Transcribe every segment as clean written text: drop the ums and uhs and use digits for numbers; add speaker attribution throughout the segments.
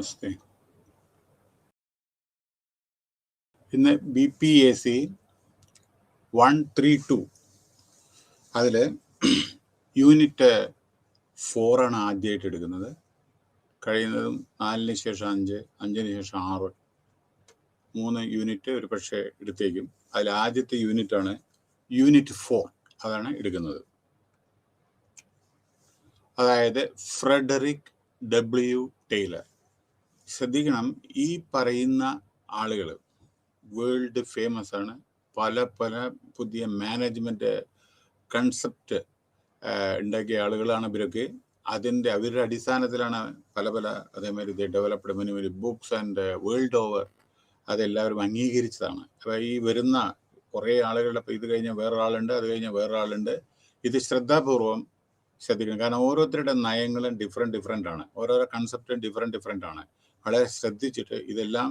Speaker 1: നമസ്തേ. ഇന്ന് BPAC 132 അതിൽ unit 4 ആണ് ആദ്യമായിട്ട് എടുക്കുന്നത്. കഴിയുന്നതും 4-ന് ശേഷം 5, 5-ന് ശേഷം 6, 3 യൂണിറ്റ് ഒരു പക്ഷേ എടുത്തേക്കും. അതിൽ ആദ്യത്തെ യൂണിറ്റാണ് യൂണിറ്റ് 4, അതാണ് എടുക്കുന്നത്. അതായത് ഫ്രെഡറിക് W. ടൈലർ. ശ്രദ്ധിക്കണം, ഈ പറയുന്ന ആളുകൾ വേൾഡ് ഫേമസ് ആണ്. പല പുതിയ മാനേജ്മെൻറ്റ് കൺസെപ്റ്റ് ഉണ്ടാക്കിയ ആളുകളാണ് ഇവരൊക്കെ. അവരുടെ അടിസ്ഥാനത്തിലാണ് പല അതേമാതിരി developed many books and world over അതെല്ലാവരും അംഗീകരിച്ചതാണ്. അപ്പോൾ ഈ വരുന്ന കുറേ ആളുകളുടെ, അപ്പോൾ ഇത് കഴിഞ്ഞാൽ വേറൊരാളുണ്ട്, അത് കഴിഞ്ഞാൽ വേറൊരാളുണ്ട്. ഇത് ശ്രദ്ധാപൂർവം ശ്രദ്ധിക്കണം. കാരണം ഓരോരുത്തരുടെ നയങ്ങളും ഡിഫറെൻ്റ് ആണ്, ഓരോരോ കൺസെപ്റ്റും ഡിഫറെൻ്റ് ആണ്. വളരെ ശ്രദ്ധിച്ചിട്ട് ഇതെല്ലാം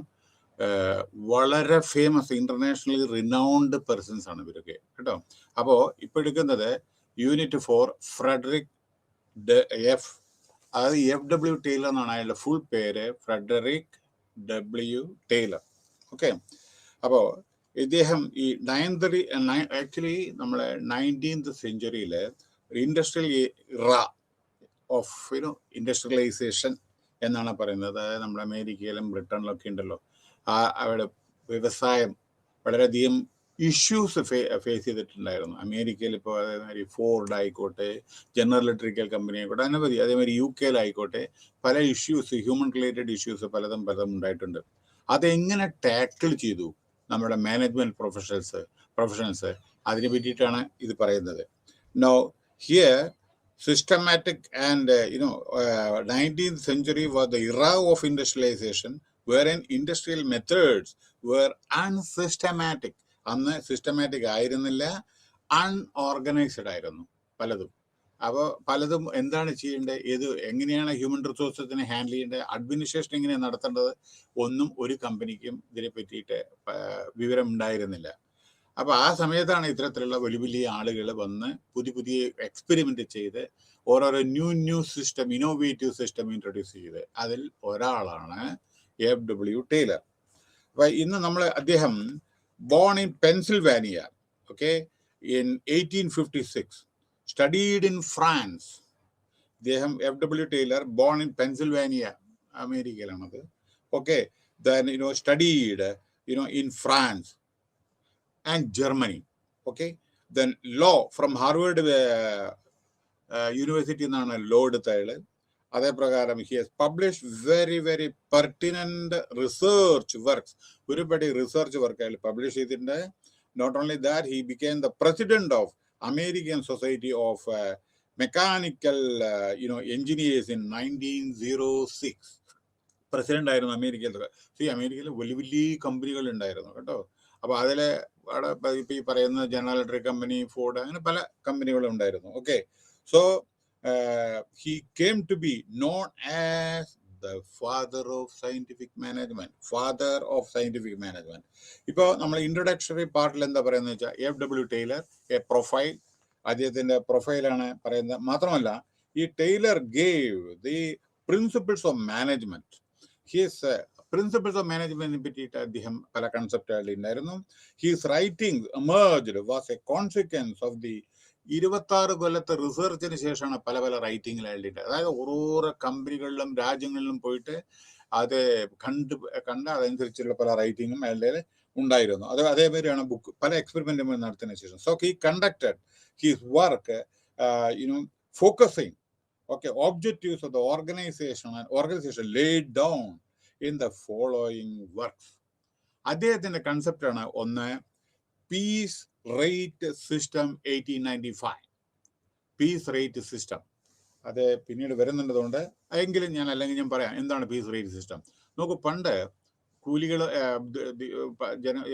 Speaker 1: വളരെ ഫേമസ് ഇന്റർനാഷണലി റിനൗണ്ട് പേഴ്സൺസ് ആണ് ഇവരൊക്കെ കേട്ടോ. അപ്പോൾ ഇപ്പോൾ എടുക്കുന്നത് യൂണിറ്റ് 4 ഫ്രെഡറിക് അതായത് FW ടൈലർ എന്നാണ് അയാളുടെ ഫുൾ പേര്, ഫ്രെഡറിക് W. ടൈലർ. ഓക്കെ. അപ്പോൾ ഇദ്ദേഹം ഈ ആക്ച്വലി നമ്മളെ 19th സെഞ്ച്വറിയിൽ ഇൻഡസ്ട്രിയൽ ഇറ ഓഫ് ഇൻഡസ്ട്രിയലൈസേഷൻ എന്നാണ് പറയുന്നത്. അതായത് നമ്മുടെ അമേരിക്കയിലും ബ്രിട്ടനിലൊക്കെ ഉണ്ടല്ലോ, അവിടെ വ്യവസായം വളരെയധികം ഇഷ്യൂസ് ഫേസ് ചെയ്തിട്ടുണ്ടായിരുന്നു. അമേരിക്കയിൽ ഇപ്പോൾ അതേമാതിരി ഫോർഡ് ആയിക്കോട്ടെ, ജനറൽ ഇലക്ട്രിക്കൽ കമ്പനി ആയിക്കോട്ടെ, അനവധി, അതേമാതിരി UK പല ഇഷ്യൂസ്, ഹ്യൂമൻ റിലേറ്റഡ് ഇഷ്യൂസ് പലതും ഉണ്ടായിട്ടുണ്ട്. അതെങ്ങനെ ടാക്കിൾ ചെയ്തു നമ്മുടെ മാനേജ്മെന്റ് പ്രൊഫഷണൽസ് അതിനെ പറ്റിയിട്ടാണ് ഇത് പറയുന്നത്. Now here systematic and 19th century was the era of industrialization wherein industrial methods were unsystematic. അന്ന് സിസ്റ്റമാറ്റിക് ആയിരുന്നില്ല, അൺഓർഗനൈസ്ഡ് ആയിരുന്നു പലതും. അപ്പോൾ പലതും എന്താണ് ചെയ്യേണ്ടത്, എങ്ങനെയാണ് ഹ്യൂമൻ റിസോഴ്സസിനെ ഹാൻഡിൽ ചെയ്യേണ്ടത്, അഡ്മിനിസ്ട്രേഷൻ എങ്ങനെയാണ് നടത്തേണ്ടത്, ഒന്നും ഒരു കമ്പനിക്കും ഇതിനെ പറ്റിയിട്ട് വിവരം ഉണ്ടായിരുന്നില്ല. അപ്പോൾ ആ സമയത്താണ് ഇത്തരത്തിലുള്ള വലിയ ആളുകൾ വന്ന് പുതിയ എക്സ്പെരിമെൻ്റ് ചെയ്ത് ഓരോരോ new system, innovative system introduce ചെയ്ത്. അതിൽ ഒരാളാണ് FW ടൈലർ. അപ്പോൾ ഇന്ന് അദ്ദേഹം born in Pennsylvania, okay, in 1856, studied in France. ഇദ്ദേഹം FW Taylor born in Pennsylvania, അമേരിക്കയിലാണത്. Okay, then studied in France and Germany. Okay, then law from Harvard University എന്നാണ് law എടുത്തയാള്. അതേ പ്രകാരം he has published very pertinent research works. ഒരുപാട് research work അയാൾ publish ചെയ്തിട്ടുണ്ട്. Not only that, he became the president of American Society of Mechanical Engineers in 1906. President ആയിരുന്നു അമേരിക്കയിൽ. അമേരിക്കയിൽ വലിയ കമ്പനികൾ ഉണ്ടായിരുന്നു കേട്ടോ. അപ്പോൾ അതിൽ ഇപ്പോൾ ഈ പറയുന്ന ജനറൽ ഇലക്ട്രിക് കമ്പനി, ഫോർഡ്, അങ്ങനെ പല കമ്പനികളും ഉണ്ടായിരുന്നു. Okay, so he came to be known as the father of scientific management. ഇപ്പോൾ നമ്മൾ ഇൻട്രൊഡക്ഷറി പാർട്ടിൽ എന്താ പറയുന്നത് വെച്ചാൽ FW ടൈലർ എ പ്രൊഫൈൽ, അദ്ദേഹത്തിന്റെ പ്രൊഫൈലാണ് പറയുന്നത്. മാത്രമല്ല ഈ Taylor gave the principles of management. Principles of മാനേജ്മെന്റിനെ പറ്റിയിട്ട് അദ്ദേഹം പല കൺസെപ്റ്റുകൾ ഉണ്ടായിരുന്നു. His writing emerged was a consequence of the 26 കൊല്ലത്തെ റിസർച്ചിന് ശേഷമാണ് പല റൈറ്റിംഗിൽ എഴുതിയിട്ട്. അതായത് ഓരോ കമ്പനികളിലും രാജ്യങ്ങളിലും പോയിട്ട് അത് കണ്ട് അതനുസരിച്ചുള്ള പല റൈറ്റിങ്ങും അയാളുടെ ഉണ്ടായിരുന്നു. അതേമാതിരിയാണ് ബുക്ക് പല എക്സ്പെരിമെന്റുകൾ നടത്തിയതിനു ശേഷം. So he conducted his work focusing objectives of the organization laid down in the following works. അദ്ദേഹത്തിന്റെ കൺസെപ്റ്റാണ് ഒന്ന്, piece rate system 1895. Piece rate system അത് പിന്നീട് വരുന്നുണ്ടതുകൊണ്ട് എങ്കിലും അല്ലെങ്കിൽ ഞാൻ പറയാം എന്താണ് പീസ് റേറ്റ് സിസ്റ്റം. നോക്കൂ, പണ്ട് കൂലികൾ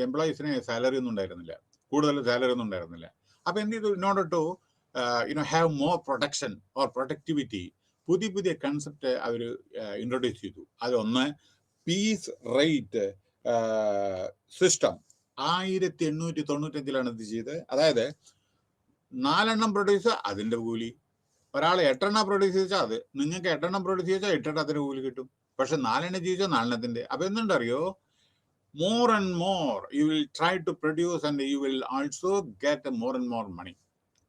Speaker 1: എംപ്ലോയീസിന് സാലറി ഒന്നും ഉണ്ടായിരുന്നില്ല, കൂടുതൽ സാലറി ഒന്നും ഉണ്ടായിരുന്നില്ല. അപ്പോൾ എന്ത് ചെയ്തു, in order to have more production or productivity, പുതിയ കൺസെപ്റ്റ് അവർ ഇൻട്രൊഡ്യൂസ് ചെയ്തു. അതൊന്ന് പീസ് റേറ്റ് സിസ്റ്റം 1895 ഇത് ചെയ്ത്. അതായത് 4 എണ്ണം പ്രൊഡ്യൂസ് അതിൻ്റെ കൂലി, ഒരാൾ 8 എണ്ണം പ്രൊഡ്യൂസ് ചെയ്താൽ അത് നിങ്ങൾക്ക് 8 എണ്ണം പ്രൊഡ്യൂസ് ചെയ്താൽ 8 എണ്ണത്തിന് കൂലി കിട്ടും. പക്ഷെ 4 ജീവിച്ചാൽ 4 അപ്പൊ എന്തുണ്ടറിയോ, more and more you will try to produce and you will also get more and more money.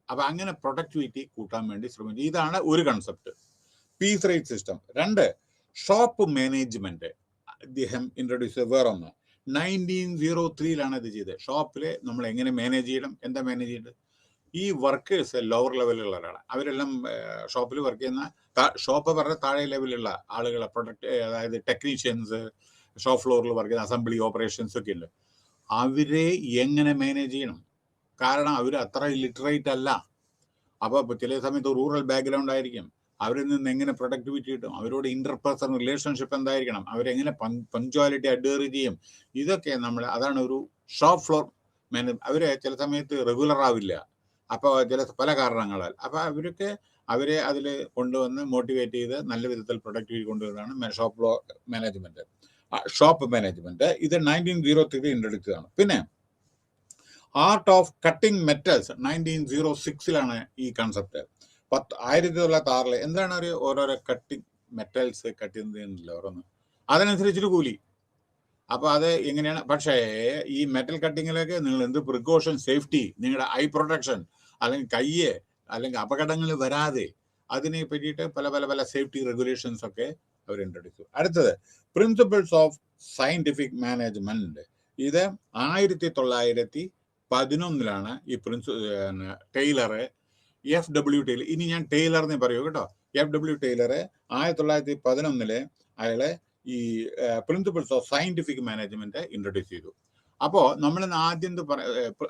Speaker 1: അപ്പൊ അങ്ങനെ പ്രൊഡക്ടിവിറ്റി കൂട്ടാൻ വേണ്ടി ശ്രമിച്ചു. ഇതാണ് ഒരു concept, piece rate system. 2, shop management അദ്ദേഹം ഇൻട്രൊഡ്യൂസ് ചെയ്ത്. വേറൊന്ന് 1903 ഇത് ചെയ്തത്. ഷോപ്പില് നമ്മൾ എങ്ങനെ മാനേജ് ചെയ്യണം, എന്താ മാനേജ് ചെയ്യേണ്ടത്. ഈ വർക്കേഴ്സ് ലോവർ ലെവലിലുള്ളവരാണ്. അവരെല്ലാം ഷോപ്പിൽ വർക്ക് ചെയ്യുന്ന, ഷോപ്പ് പറഞ്ഞ താഴെ ലെവലിലുള്ള ആളുകളെ, അതായത് ടെക്നീഷ്യൻസ്, ഷോപ്പ് ഫ്ലോറിൽ വർക്ക് ചെയ്യുന്ന അസംബ്ലി ഓപ്പറേഷൻസ് ഒക്കെ ഉണ്ട്. അവരെ എങ്ങനെ മാനേജ് ചെയ്യണം, കാരണം അവർ അത്ര ലിറ്ററേറ്റ് അല്ല. അപ്പോൾ ചില സമയത്ത് റൂറൽ ബാക്ക്ഗ്രൗണ്ട് ആയിരിക്കും. അവരിൽ നിന്ന് എങ്ങനെ പ്രൊഡക്ടിവിറ്റി കിട്ടും, അവരോട് ഇന്റർപേഴ്സണൽ റിലേഷൻഷിപ്പ് എന്തായിരിക്കണം, അവരെങ്ങനെ പഞ്ച്വാലിറ്റി അഡ്വയർ ചെയ്യും, ഇതൊക്കെ നമ്മൾ, അതാണ് ഒരു ഷോപ്പ് ഫ്ലോർ മാനേജ്. അവരെ ചില സമയത്ത് റെഗുലർ ആവില്ല, അപ്പോൾ പല കാരണങ്ങളാൽ. അപ്പോൾ അവരെ അതിൽ കൊണ്ടുവന്ന് മോട്ടിവേറ്റ് ചെയ്ത് നല്ല വിധത്തിൽ പ്രൊഡക്ടിവിറ്റി കൊണ്ടുവരുന്നതാണ് ഷോപ്പ് മാനേജ്മെന്റ്. ഇത് 1903 ഇൻട്രൊഡ്യൂസ് ചെയ്തതാണ്. പിന്നെ ആർട്ട് ഓഫ് കട്ടിംഗ് മെറ്റൽസ് 1906 ഈ കൺസെപ്റ്റ്. 1906 എന്താണ് ഒരു ഓരോരോ കട്ടിങ് മെറ്റൽസ് കട്ട് ചെയ്യുന്നതില്ല ഓരോന്ന്, അതിനനുസരിച്ചൊരു കൂലി. അപ്പൊ അത് എങ്ങനെയാണ്, പക്ഷേ ഈ മെറ്റൽ കട്ടിങ്ങിലൊക്കെ നിങ്ങൾ എന്ത് പ്രിക്കോഷൻ, സേഫ്റ്റി, നിങ്ങളുടെ ഐ പ്രൊട്ടക്ഷൻ, അല്ലെങ്കിൽ കയ്യെ അല്ലെങ്കിൽ അപകടങ്ങൾ വരാതെ അതിനെ പറ്റിയിട്ട് പല സേഫ്റ്റി റെഗുലേഷൻസ് ഒക്കെ അവർ ഇൻട്രൊഡ്യൂസ് ചെയ്തു. അടുത്തത് പ്രിൻസിപ്പിൾസ് ഓഫ് സയന്റിഫിക് മാനേജ്മെന്റ്. ഇത് 1911 ഈ ടൈലർ, FW ടൈലർ, ഇനി ഞാൻ ടൈലർ എന്നേ പറയൂ കേട്ടോ. FW ടൈലർ 1911 അയാളെ ഈ principles of scientific management introduce ചെയ്തു. അപ്പോൾ നമ്മൾ ആദ്യം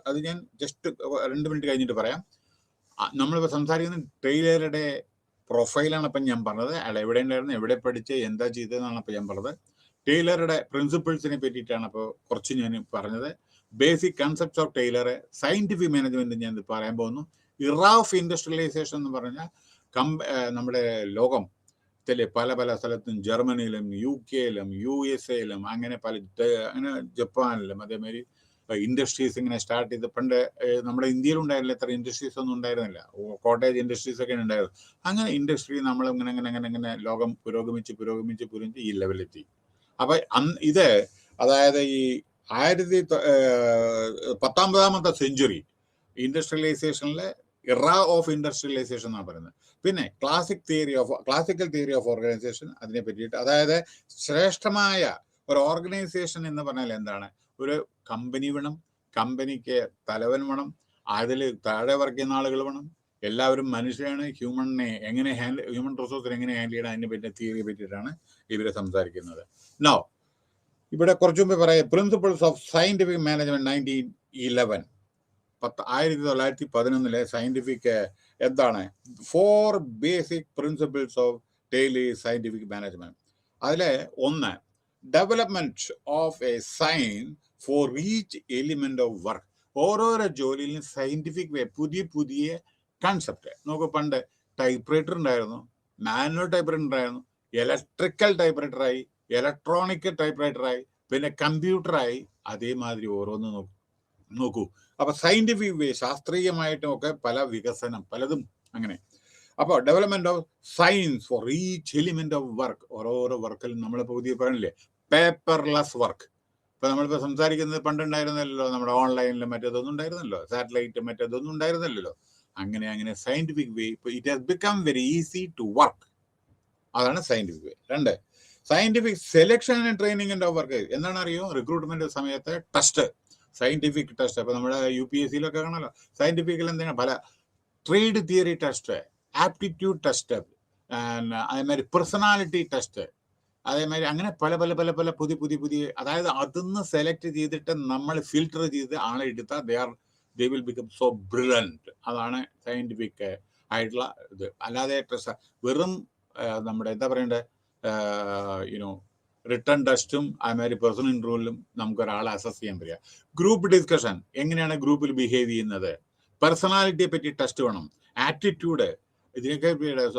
Speaker 1: അത് ഞാൻ ജസ്റ്റ് 2 മിനിറ്റ് കഴിഞ്ഞിട്ട് പറയാം. നമ്മളിപ്പോൾ സംസാരിക്കുന്ന ടൈലറുടെ പ്രൊഫൈലാണ് ഇപ്പം ഞാൻ പറഞ്ഞത്. അയാൾ എവിടെ ഉണ്ടായിരുന്നു, എവിടെ പഠിച്ച്, എന്താ ചെയ്തതെന്നാണ് ഇപ്പം ഞാൻ പറഞ്ഞത്. ടൈലറുടെ പ്രിൻസിപ്പിൾസിനെ പറ്റിയിട്ടാണ് അപ്പോൾ കുറച്ച് ഞാൻ പറഞ്ഞത്. Basic concepts of Taylor, scientific management ഞാൻ പറയാൻ പോകുന്നു. ഇറാ ഓഫ് ഇൻഡസ്ട്രിയലൈസേഷൻ എന്ന് പറഞ്ഞാൽ നമ്മുടെ ലോകം പല സ്ഥലത്തും, ജർമ്മനിയിലും UK-യിലും USA-യിലും അങ്ങനെ അങ്ങനെ ജപ്പാനിലും അതേമാതിരി ഇൻഡസ്ട്രീസ് ഇങ്ങനെ സ്റ്റാർട്ട് ചെയ്ത്. പണ്ട് നമ്മുടെ ഇന്ത്യയിലുണ്ടായിരുന്നില്ല, എത്ര ഇൻഡസ്ട്രീസ് ഒന്നും ഉണ്ടായിരുന്നില്ല, കോട്ടേജ് ഇൻഡസ്ട്രീസ് ഒക്കെ ഉണ്ടായിരുന്നു. അങ്ങനെ ഇൻഡസ്ട്രി നമ്മൾ ഇങ്ങനെ ലോകം പുരോഗമിച്ച് ഈ ലെവലെത്തി. അപ്പൊ ഇത് അതായത് ഈ 19ാമത്തെ സെഞ്ചുറി ഇൻഡസ്ട്രിയലൈസേഷനിലെ ഇറാ ഓഫ് ഇൻഡസ്ട്രിയലൈസേഷൻ എന്നാണ് പറയുന്നത്. പിന്നെ ക്ലാസിക്കൽ തിയറി ഓഫ് ഓർഗനൈസേഷൻ, അതിനെ പറ്റിയിട്ട്, അതായത് ശ്രേഷ്ഠമായ ഒരു ഓർഗനൈസേഷൻ എന്ന് പറഞ്ഞാൽ എന്താണ്, ഒരു കമ്പനി വേണം, കമ്പനിക്ക് തലവൻ വേണം, അതിൽ താഴെ വർക്ക് ചെയ്യുന്ന ആളുകൾ വേണം, എല്ലാവരും മനുഷ്യരാണ്, ഹ്യൂമൺ റിസോഴ്സിനെ എങ്ങനെ ഹാൻഡിൽ ചെയ്യണം, അതിനെ പറ്റിയ തിയറിയെ പറ്റിയിട്ടാണ് ഇവര് സംസാരിക്കുന്നത്. നോ ഇവിടെ കുറച്ചു മുമ്പ് പറയാം, principles of scientific management 1911 scientific എന്താണ്, 4 basic principles of daily scientific management. അതിലെ 1, development of A science for each element of work. ഓരോരോ ജോലിയിലും സയന്റിഫിക് വേ, പുതിയ കൺസെപ്റ്റ്. നമുക്ക് പണ്ട് ടൈപ്പ് റൈറ്റർ ഉണ്ടായിരുന്നു, മാനുവൽ ടൈപ്പ് റൈറ്റർ ഉണ്ടായിരുന്നു, ഇലക്ട്രിക്കൽ ടൈപ്പ് റൈറ്ററായി, ഇലക്ട്രോണിക് ടൈപ്പ് റൈറ്ററായി, പിന്നെ കമ്പ്യൂട്ടറായി. അതേമാതിരി ഓരോന്ന് നോക്കൂ. അപ്പൊ സയന്റിഫിക് വേ, ശാസ്ത്രീയമായിട്ടും ഒക്കെ പല വികസനം പലതും അങ്ങനെ. അപ്പോൾ development of science for each element of work. ഓരോരോ വർക്കിലും നമ്മളിപ്പോൾ പുതിയ പറയണില്ലേ, പേപ്പർലെസ് വർക്ക്. ഇപ്പൊ നമ്മളിപ്പോ സംസാരിക്കുന്നത് പണ്ടുണ്ടായിരുന്നല്ലോ, നമ്മുടെ ഓൺലൈനിലും മറ്റേതൊന്നും ഉണ്ടായിരുന്നല്ലോ, സാറ്റലൈറ്റ് മറ്റേതൊന്നും ഉണ്ടായിരുന്നല്ലോ. അങ്ങനെ scientific way, it has become very easy to work. അതാണ് scientific way. 2, scientific selection and training of work. എന്താണ് അറിയോ, റിക്രൂട്ട്മെന്റ് സമയത്ത് ടെസ്റ്റ്, സയന്റിഫിക് ടെസ്റ്റ്. അപ്പൊ നമ്മുടെ UPSC-യിലൊക്കെ കാണാമല്ലോ, സയന്റിഫിക്കിൽ എന്താണ് പല trade theory test, aptitude test, അതേമാതിരി പേഴ്സണാലിറ്റി ടെസ്റ്റ്, അതേമാതിരി അങ്ങനെ പല പുതിയ അതായത് അതിന്ന് സെലക്ട് ചെയ്തിട്ട് നമ്മൾ ഫിൽട്ടർ ചെയ്ത് ആളെ എടുത്താൽ they will become so brilliant. അതാണ് സയന്റിഫിക് ആയിട്ടുള്ള ഇത്. അല്ലാതെ വെറും നമ്മുടെ എന്താ പറയണ്ടേ, റിട്ടേൺ ടെസ്റ്റും അതേമാതിരി പേഴ്സണൽ ഇന്റർവ്യൂവിലും നമുക്ക് ഒരാളെ അസസ് ചെയ്യാൻ പറ്റുക. ഗ്രൂപ്പ് ഡിസ്കഷൻ, എങ്ങനെയാണ് ഗ്രൂപ്പിൽ ബിഹേവ് ചെയ്യുന്നത്, പേഴ്സണാലിറ്റിയെ പറ്റി ടെസ്റ്റ് വേണം, ആറ്റിറ്റ്യൂഡ്, ഇതിനൊക്കെ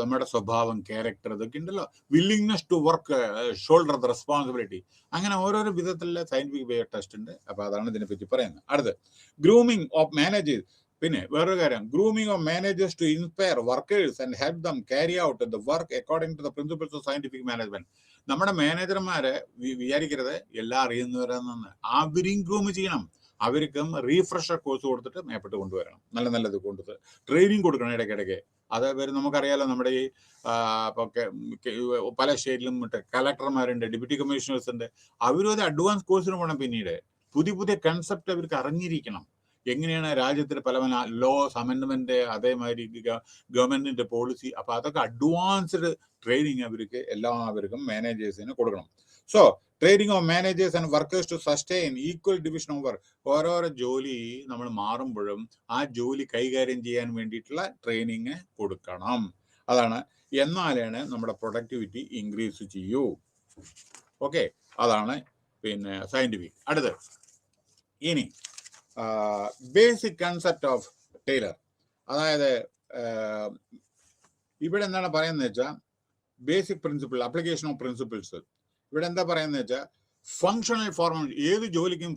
Speaker 1: നമ്മുടെ സ്വഭാവം, ക്യാരക്ടർ, ഇതൊക്കെ ഉണ്ടല്ലോ, willingness to work, shoulder the responsibility, അങ്ങനെ ഓരോരോ വിധത്തിലുള്ള സയന്റിഫിക് വേ ടെസ്റ്റ് ഉണ്ട്. അപ്പൊ അതാണ് ഇതിനെപ്പറ്റി പറയുന്നത്. അടുത്ത് ഗ്രൂമിങ് ഓഫ് മാനേജേഴ്സ്. പിന്നെ വേറൊരു കാര്യം, grooming of managers to inspire workers and help them carry out the work according to the principles of scientific management. നമ്മുടെ മാനേജർമാരെ വിചാരിക്കരുത് എല്ലാം അറിയുന്നവരാണെന്ന്. അവരും ഗ്രൂം ചെയ്യണം. അവർക്കും റീഫ്രഷർ കോഴ്സ് കൊടുത്തിട്ട് മേപ്പെട്ട് കൊണ്ടുവരണം. നല്ലത് കൊണ്ടുവന്ന് ട്രെയിനിങ് കൊടുക്കണം ഇടയ്ക്കിടയ്ക്ക്. അത് നമുക്കറിയാലോ, നമ്മുടെ ഈ പല സ്റ്റേറ്റിലും കളക്ടർമാരുണ്ട്, ഡെപ്യൂട്ടി കമ്മീഷണേഴ്സ് ഉണ്ട്. അവരും അത് അഡ്വാൻസ് കോഴ്സിന് പോകണം. പിന്നീട് പുതിയ കൺസെപ്റ്റ് അവർക്ക് അറിഞ്ഞിരിക്കണം. എങ്ങനെയാണ് രാജ്യത്തിൽ പല ലോസ് അമെൻഡ്മെന്റ്, അതേമാതിരി ഗവൺമെന്റിന്റെ പോളിസി. അപ്പൊ അതൊക്കെ അഡ്വാൻസ്ഡ് ട്രെയിനിങ് അവർക്ക് എല്ലാവർക്കും മാനേജേഴ്സിന് കൊടുക്കണം. So training of managers and workers to sustain equal division of work. ഓരോരോ ജോലി നമ്മൾ മാറുമ്പോഴും ആ ജോലി കൈകാര്യം ചെയ്യാൻ വേണ്ടിയിട്ടുള്ള ട്രെയിനിങ് കൊടുക്കണം. അതാണ്. എന്നാലാണ് നമ്മുടെ പ്രൊഡക്ടിവിറ്റി ഇൻക്രീസ് ചെയ്യൂ. ഓക്കെ, അതാണ് പിന്നെ സയന്റിഫിക്. അടുത്ത് ഇനി ബേസിക് കൺസെപ്റ്റ് ഓഫ് ടൈലർ. അതായത് ഇവിടെ എന്താണ് പറയുന്നത് വെച്ചാൽ basic principle, application of principles. ഇവിടെ എന്താ പറയുന്നത് വെച്ചാൽ ഫങ്ഷണൽ ഫോർമാൻ. ഏത് ജോലിക്കും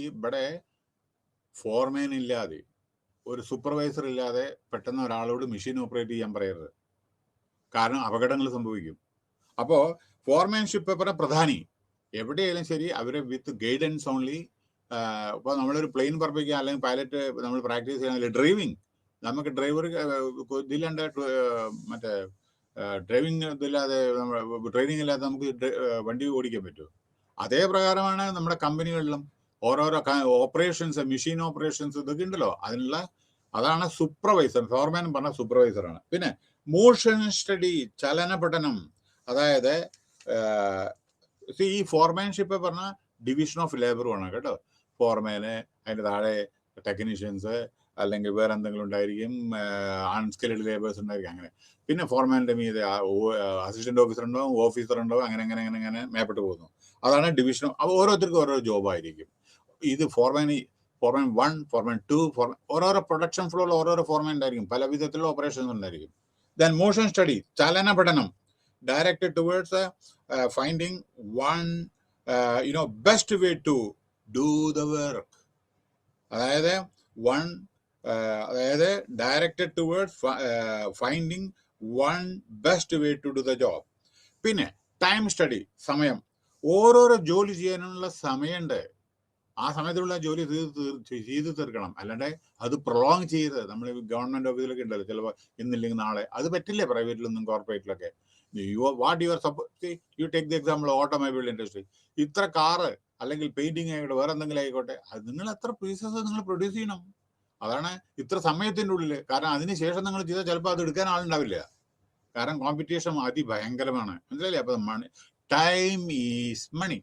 Speaker 1: ഇവിടെ ഫോർമാൻ ഇല്ലാതെ, ഒരു സൂപ്പർവൈസർ ഇല്ലാതെ പെട്ടെന്ന് ഒരാളോട് മെഷീൻ ഓപ്പറേറ്റ് ചെയ്യാൻ പറയരുത്. കാരണം അപകടങ്ങൾ സംഭവിക്കും. അപ്പോൾ ഫോർമാൻഷിപ്പ് പറഞ്ഞ പ്രധാനി എവിടെയായാലും ശരി, അവരെ വിത്ത് ഗൈഡൻസ് ഓൺലി. ഇപ്പോൾ നമ്മളൊരു പ്ലെയിൻ പറപ്പിക്കുക അല്ലെങ്കിൽ പൈലറ്റ് നമ്മൾ പ്രാക്ടീസ് ചെയ്യാൻ, ഡ്രൈവിങ് നമുക്ക് ഡ്രൈവർ ഇതില്ലാണ്ട് മറ്റേ ഡ്രൈവിങ് ഇതില്ലാതെ ട്രെയിനിങ് ഇല്ലാതെ നമുക്ക് വണ്ടി ഓടിക്കാൻ പറ്റുമോ? അതേ പ്രകാരമാണ് നമ്മുടെ കമ്പനികളിലും ഓരോരോ ഓപ്പറേഷൻസ്, മെഷീൻ ഓപ്പറേഷൻസ് ഇതൊക്കെ ഉണ്ടല്ലോ. അതാണ് സൂപ്പർവൈസർ. ഫോർമാൻ പറഞ്ഞ സൂപ്പർവൈസറാണ്. പിന്നെ മോഷൻ സ്റ്റഡി, ചലന പഠനം. അതായത് ഈ ഫോർമാൻഷിപ്പ് പറഞ്ഞ ഡിവിഷൻ ഓഫ് ലേബറുമാണ് കേട്ടോ. ഫോർമാന്, അതിൻ്റെ താഴെ ടെക്നീഷ്യൻസ്, അല്ലെങ്കിൽ വേറെ എന്തെങ്കിലും ഉണ്ടായിരിക്കും, അൺസ്കിൽഡ് ലേബേഴ്സ് ഉണ്ടായിരിക്കും. അങ്ങനെ പിന്നെ ഫോർമാൻ്റെ മീതെ അസിസ്റ്റന്റ് ഓഫീസർ ഉണ്ടാവും, ഓഫീസർ ഉണ്ടാവും. അങ്ങനെ മേപ്പെട്ട് പോകുന്നു. അതാണ് ഡിവിഷൻ. ഓരോരുത്തർക്കും ഓരോ ജോബായിരിക്കും. ഇത് ഫോർമാൻ 1, ഫോർമാൻ 2, ഓരോരോ പ്രൊഡക്ഷൻ ഫ്ലോയിൽ ഓരോരോ ഫോർമാൻ ഉണ്ടായിരിക്കും. പല വിധത്തിലുള്ള ഓപ്പറേഷൻസ് ഉണ്ടായിരിക്കും. ദെൻ മോഷൻ സ്റ്റഡി, ചലന പഠനം, directed towards finding one best way to do the work. അതായത് directed towards finding one best way to do the job. പിന്നെ ടൈം സ്റ്റഡി, സമയം. ഓരോരോ ജോലി ചെയ്യാനുള്ള സമയമുണ്ട്. ആ സമയത്തുള്ള ജോലി ചെയ്ത് തീർക്കണം. അല്ലാണ്ട് അത് പ്രൊലോങ് ചെയ്ത് നമ്മൾ ഗവൺമെന്റ് ഓഫീസിലൊക്കെ ഉണ്ടല്ലോ ചിലപ്പോൾ ഇന്നില്ലെങ്കിൽ നാളെ. അത് പറ്റില്ലേ പ്രൈവറ്റിലൊന്നും, കോർപ്പറേറ്റിലൊക്കെ. You take the example of automobile industry. ഇത്ര കാറ് അല്ലെങ്കിൽ പെയിന്റിങ് ആയിക്കോട്ടെ, വേറെ എന്തെങ്കിലും ആയിക്കോട്ടെ, അത് നിങ്ങൾ എത്ര പീസസ് നിങ്ങൾ പ്രൊഡ്യൂസ് ചെയ്യണം. അതാണ് ഇത്ര സമയത്തിൻ്റെ ഉള്ളിൽ. കാരണം അതിനുശേഷം നിങ്ങൾ ചെയ്താൽ ചിലപ്പോൾ അത് എടുക്കാൻ ആളുണ്ടാവില്ല. കാരണം കോമ്പറ്റീഷൻ അതിഭയങ്കരമാണ്. മനസ്സിലായില്ലേ? അപ്പൊ ടൈം ഈസ് മണി.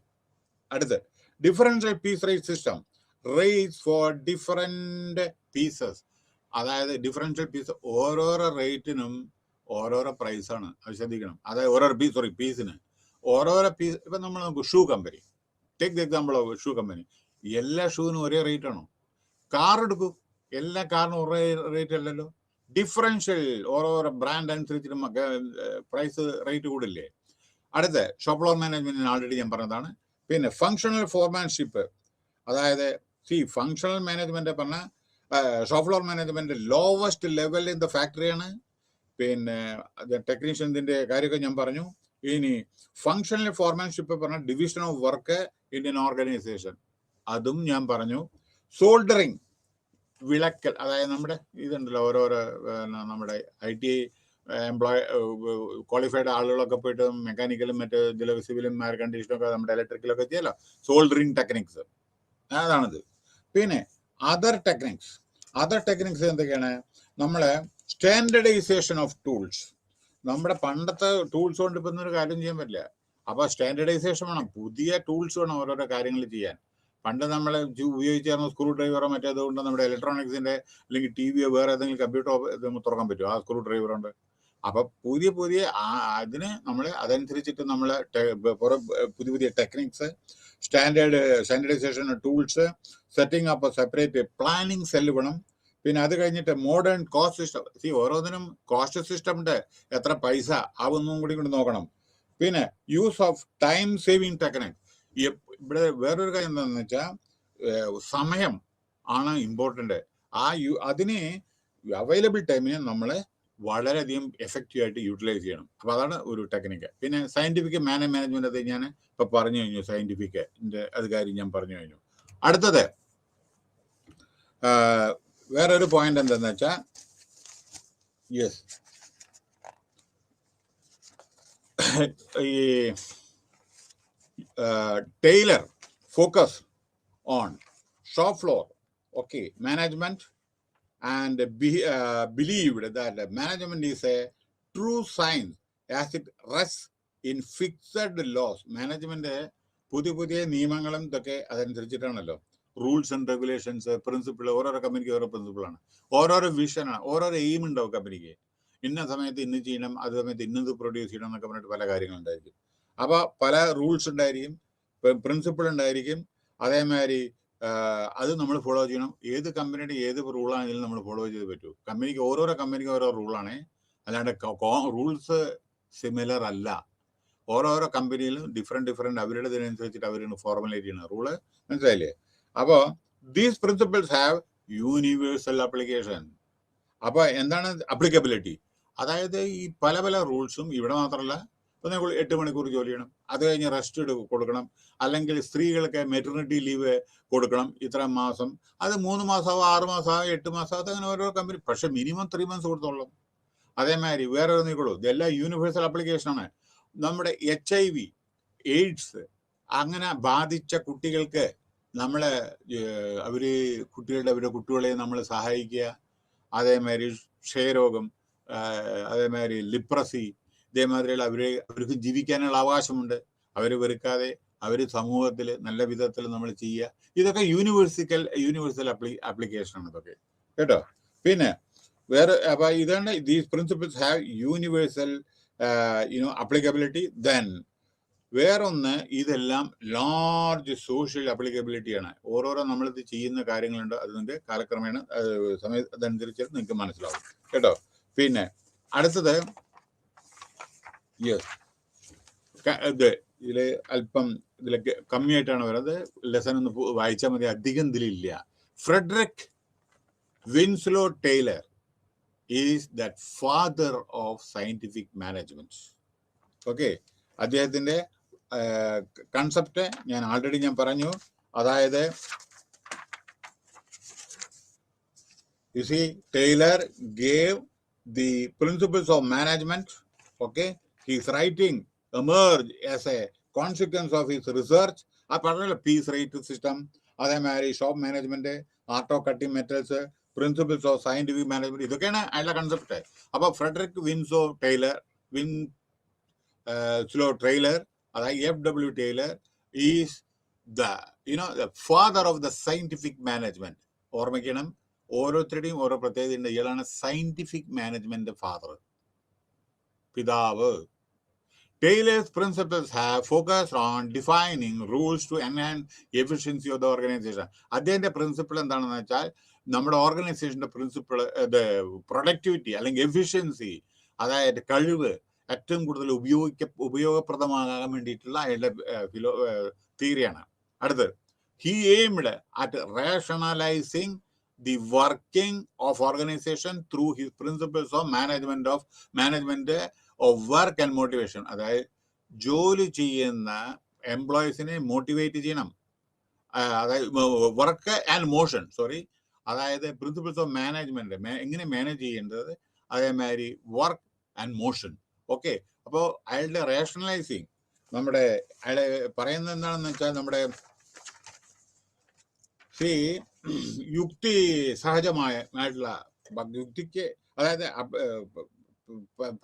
Speaker 1: അടുത്ത് differential piece rate system. Rates for different pieces. അതായത് ഡിഫറൻഷ്യൽ പീസ്, ഓരോരോ റേറ്റിനും ഓരോരോ പ്രൈസാണ്. അത് ശ്രദ്ധിക്കണം. അതായത് ഓരോരോ പീസിന് ഓരോരോ പീസ്. ഇപ്പം നമ്മൾ നോക്കും, shoe company, take the example of shoe company. എല്ലാ ഷൂവിനും ഒരേ റേറ്റ് ആണോ? കാർ എടുക്കൂ, എല്ലാ കാറിനും ഒരേ റേറ്റ് അല്ലല്ലോ. ഡിഫറൻഷ്യൽ ഓരോരോ ബ്രാൻഡ് അനുസരിച്ചിട്ട് പ്രൈസ് റേറ്റ് കൂടില്ലേ. അടുത്ത ഷോപ്പ് ഫ്ലോർ മാനേജ്മെന്റിന് ആൾറെഡി ഞാൻ പറഞ്ഞതാണ്. പിന്നെ ഫങ്ഷണൽ ഫോർമാൻഷിപ്പ്. അതായത് ഫങ്ഷണൽ മാനേജ്മെന്റ് പറഞ്ഞ shop floor management lowest level in the ഫാക്ടറിയാണ്. പിന്നെ ടെക്നീഷ്യൻസിന്റെ കാര്യമൊക്കെ ഞാൻ പറഞ്ഞു. ഇനി ഫങ്ഷണൽ ഫോർമാൻഷിപ്പ് പറഞ്ഞ division of work in an organization, അതും ഞാൻ പറഞ്ഞു. സോൾഡറിങ്, വിളക്കൽ. അതായത് നമ്മുടെ ഇതുണ്ടല്ലോ, ഓരോരോ നമ്മുടെ IT ക്വാളിഫൈഡ് ആളുകളൊക്കെ പോയിട്ട് മെക്കാനിക്കലും മറ്റേ സിവിലും എയർ കണ്ടീഷനൊക്കെ നമ്മുടെ ഇലക്ട്രിക്കലൊക്കെ ചെയ്യാലോ. സോൾഡറിങ് ടെക്നിക്സ്, അതാണിത്. പിന്നെ അതർ ടെക്നിക്സ് എന്തൊക്കെയാണ്? നമ്മളെ സ്റ്റാൻഡർഡൈസേഷൻ ഓഫ് ടൂൾസ്. നമ്മുടെ പണ്ടത്തെ ടൂൾസ് കൊണ്ട് ഇപ്പം ഒരു കാര്യം ചെയ്യാൻ പറ്റില്ല. അപ്പോൾ സ്റ്റാൻഡർഡൈസേഷൻ വേണം, പുതിയ ടൂൾസ് വേണം ഓരോരോ കാര്യങ്ങൾ ചെയ്യാൻ. പണ്ട് നമ്മൾ ഉപയോഗിച്ചായിരുന്നു സ്ക്രൂ ഡ്രൈവറോ മറ്റേതുകൊണ്ട് നമ്മുടെ ഇലക്ട്രോണിക്സിന്റെ അല്ലെങ്കിൽ TV വേറെ ഏതെങ്കിലും കമ്പ്യൂട്ടറോ തുറക്കാൻ പറ്റുമോ ആ സ്ക്രൂ ഡ്രൈവർ കൊണ്ട്? അപ്പൊ പുതിയ അതിന് നമ്മൾ അതനുസരിച്ചിട്ട് നമ്മൾ പുതിയ techniques, standardisation tools, setting up separate planning cell വേണം. പിന്നെ അത് കഴിഞ്ഞിട്ട് മോഡേൺ കോസ്റ്റ് സിസ്റ്റം. ഓരോന്നിനും കോസ്റ്റ് സിസ്റ്റം ഉണ്ട്, എത്ര പൈസ ആവുന്നും കൂടി നോക്കണം. പിന്നെ use of time saving technique. ഇവിടെ വേറൊരു കാര്യം എന്താണെന്ന് വെച്ചാൽ സമയം ആണ് ഇമ്പോർട്ടൻ്റ്. അതിന് അവൈലബിൾ ടൈമിന് നമ്മൾ വളരെയധികം എഫക്റ്റീവായിട്ട് യൂട്ടിലൈസ് ചെയ്യണം. അപ്പോൾ അതാണ് ഒരു ടെക്നിക്ക്. പിന്നെ സയൻറ്റിഫിക് മാനേജ്മെന്റ് അത് ഞാൻ ഇപ്പോൾ പറഞ്ഞു കഴിഞ്ഞു. സയൻറ്റിഫിക്കിൻ്റെ അത് കാര്യം ഞാൻ പറഞ്ഞു കഴിഞ്ഞു. അടുത്തത് വേറൊരു പോയിന്റ് എന്താണെന്ന് വെച്ചാൽ, യെസ്, ഈ Taylor focus on shop floor, okay, management, and believed that management is a true science as it rests in fixed laws. Management പുതിയ നിയമങ്ങളും ഇതൊക്കെ അതനുസരിച്ചിട്ടാണല്ലോ. റൂൾസ് ആൻഡ് റെഗുലേഷൻസ്, പ്രിൻസിപ്പിൾ, ഓരോരോ കമ്പനിക്ക് ഓരോ പ്രിൻസിപ്പിളാണ്, ഓരോരോ വിഷനാണ്, ഓരോരോ എയിം ഉണ്ടാവും കമ്പനിക്ക്. ഇന്ന സമയത്ത് ഇന്ന് ചെയ്യണം, അത് സമയത്ത് ഇന്നത് പ്രൊഡ്യൂസ് ചെയ്യണം എന്നൊക്കെ പറഞ്ഞിട്ട് പല കാര്യങ്ങളുണ്ടായിരിക്കും. അപ്പോൾ പല റൂൾസ് ഉണ്ടായിരിക്കും, പ്രിൻസിപ്പിൾ ഉണ്ടായിരിക്കും. അതേമാതിരി അത് നമ്മൾ ഫോളോ ചെയ്യണം. ഏത് കമ്പനിയുടെ ഏത് റൂളാണെങ്കിലും നമ്മൾ ഫോളോ ചെയ്ത് പറ്റൂ. ഓരോരോ കമ്പനിക്ക് ഓരോ റൂളാണ്, അല്ലാണ്ട് റൂൾസ് സിമിലർ അല്ല. ഓരോരോ കമ്പനിയിലും ഡിഫറെൻറ്റ് അവരുടെ ഇതിനനുസരിച്ചിട്ട് അവരാണ് ഫോർമുലേറ്റ് ചെയ്യുന്ന റൂള്. മനസ്സിലായില്ലേ? അപ്പോൾ these principles have universal application. അപ്പോൾ എന്താണ് അപ്ലിക്കബിലിറ്റി? അതായത് ഈ പല റൂൾസും ഇവിടെ മാത്രമല്ല. ഇപ്പം നിങ്ങൾ 8 മണിക്കൂർ ജോലി ചെയ്യണം, അത് കഴിഞ്ഞ് റെസ്റ്റ് കൊടുക്കണം, അല്ലെങ്കിൽ സ്ത്രീകൾക്ക് മെറ്റർണിറ്റി ലീവ് കൊടുക്കണം ഇത്ര മാസം, അത് 3 മാസമാവും, 6 മാസമാവും, 8 മാസമാവും, അങ്ങനെ ഓരോ കമ്പനി. പക്ഷെ മിനിമം 3 months കൊടുത്തോളാം. അതേമാതിരി വേറെ നീക്കുള്ളൂ. ഇതെല്ലാം യൂണിവേഴ്സൽ ആപ്ലിക്കേഷനാണ്. നമ്മുടെ HIV, എയ്ഡ്സ് അങ്ങനെ ബാധിച്ച കുട്ടികൾക്ക് നമ്മളെ അവരുടെ കുട്ടികളെ നമ്മൾ സഹായിക്കുക. അതേമാതിരി ക്ഷയരോഗം, അതേമാതിരി ലിപ്രസി, ഇതേമാതിരിയുള്ള അവർക്ക് ജീവിക്കാനുള്ള അവകാശമുണ്ട്. അവർ വെറുക്കാതെ അവർ സമൂഹത്തിൽ നല്ല വിധത്തിൽ നമ്മൾ ചെയ്യുക. ഇതൊക്കെ യൂണിവേഴ്സൽ ആപ്ലിക്കേഷനാണ് ഇതൊക്കെ, കേട്ടോ. പിന്നെ വേറെ അപ്പോൾ ഇതാണ് these principles have universal applicability. Then വേറൊന്ന്, ഇതെല്ലാം ലാർജ് സോഷ്യൽ അപ്ലിക്കബിലിറ്റിയാണ്. ഓരോരോ നമ്മളിത് ചെയ്യുന്ന കാര്യങ്ങളുണ്ട്, അതിൻ്റെ കാലക്രമേണ അതനുസരിച്ച് നിങ്ങൾക്ക് മനസ്സിലാവും, കേട്ടോ. പിന്നെ അടുത്തത്, യെസ്, ഇതിൽ അല്പം ഇതിലൊക്കെ കമ്മിയായിട്ടാണ് വരുന്നത്. ലെസൺ ഒന്ന് വായിച്ചാൽ മതി, അധികം ഇതിലില്ല. Frederick Winslow Taylor is that father of scientific management. Okay, അദ്ദേഹത്തിൻ്റെ കൺസെപ്റ്റ് ഞാൻ ആൾറെഡി പറഞ്ഞു. അതായത് you see, Taylor gave the principles of management. Okay, his writing emerged as a consequence of his research. ആ പറഞ്ഞല്ലോ, പീസ് റേറ്റ് സിസ്റ്റം, അതേമാതിരി shop management, art of cutting metals, principles of scientific management, ഇതൊക്കെയാണ് അയാളുടെ concept. അപ്പോൾ Frederick Winslow Taylor, അതായത് FW Taylor is the father of the scientific management. ഓർമ്മിക്കണം, ഓരോരുത്തരുടെയും ഓരോ പ്രത്യേകത ഉണ്ട്. ഇയാളാണ് സയന്റിഫിക് മാനേജ്മെന്റ് ഫാദർ, പിതാവ്. Taylor's principles have focused on defining rules to enhance efficiency of the organization. അദ്ദേഹത്തിന്റെ പ്രിൻസിപ്പിൾ എന്താണെന്ന് വെച്ചാൽ, നമ്മുടെ ഓർഗനൈസേഷന്റെ പ്രിൻസിപ്പിൾ പ്രൊഡക്ടിവിറ്റി അല്ലെങ്കിൽ എഫിഷ്യൻസി, അതായത് കഴിവ് ഏറ്റവും കൂടുതൽ ഉപയോഗപ്രദമാകാൻ വേണ്ടിയിട്ടുള്ള അയാളുടെ തിയറിയാണ്. അടുത്ത്, he aimed at rationalizing the working of organization through his principles of management of work and motivation. അതായത് ജോലി ചെയ്യുന്ന എംപ്ലോയീസിനെ മോട്ടിവേറ്റ് ചെയ്യണം, അതായത് വർക്ക് ആൻഡ് മോഷൻ, അതായത് പ്രിൻസിപ്പിൾസ് ഓഫ് മാനേജ്മെന്റ് എങ്ങനെ മാനേജ് ചെയ്യേണ്ടത്, അതേമാതിരി വർക്ക് ആൻഡ് മോഷൻ. ഓക്കെ, അപ്പോൾ അയാളുടെ റേഷണലൈസിങ്, അയാളെ പറയുന്നത് എന്താണെന്ന് വെച്ചാൽ, നമ്മുടെ യുക്തി സഹജമായിട്ടുള്ള യുക്തിക്ക്, അതായത്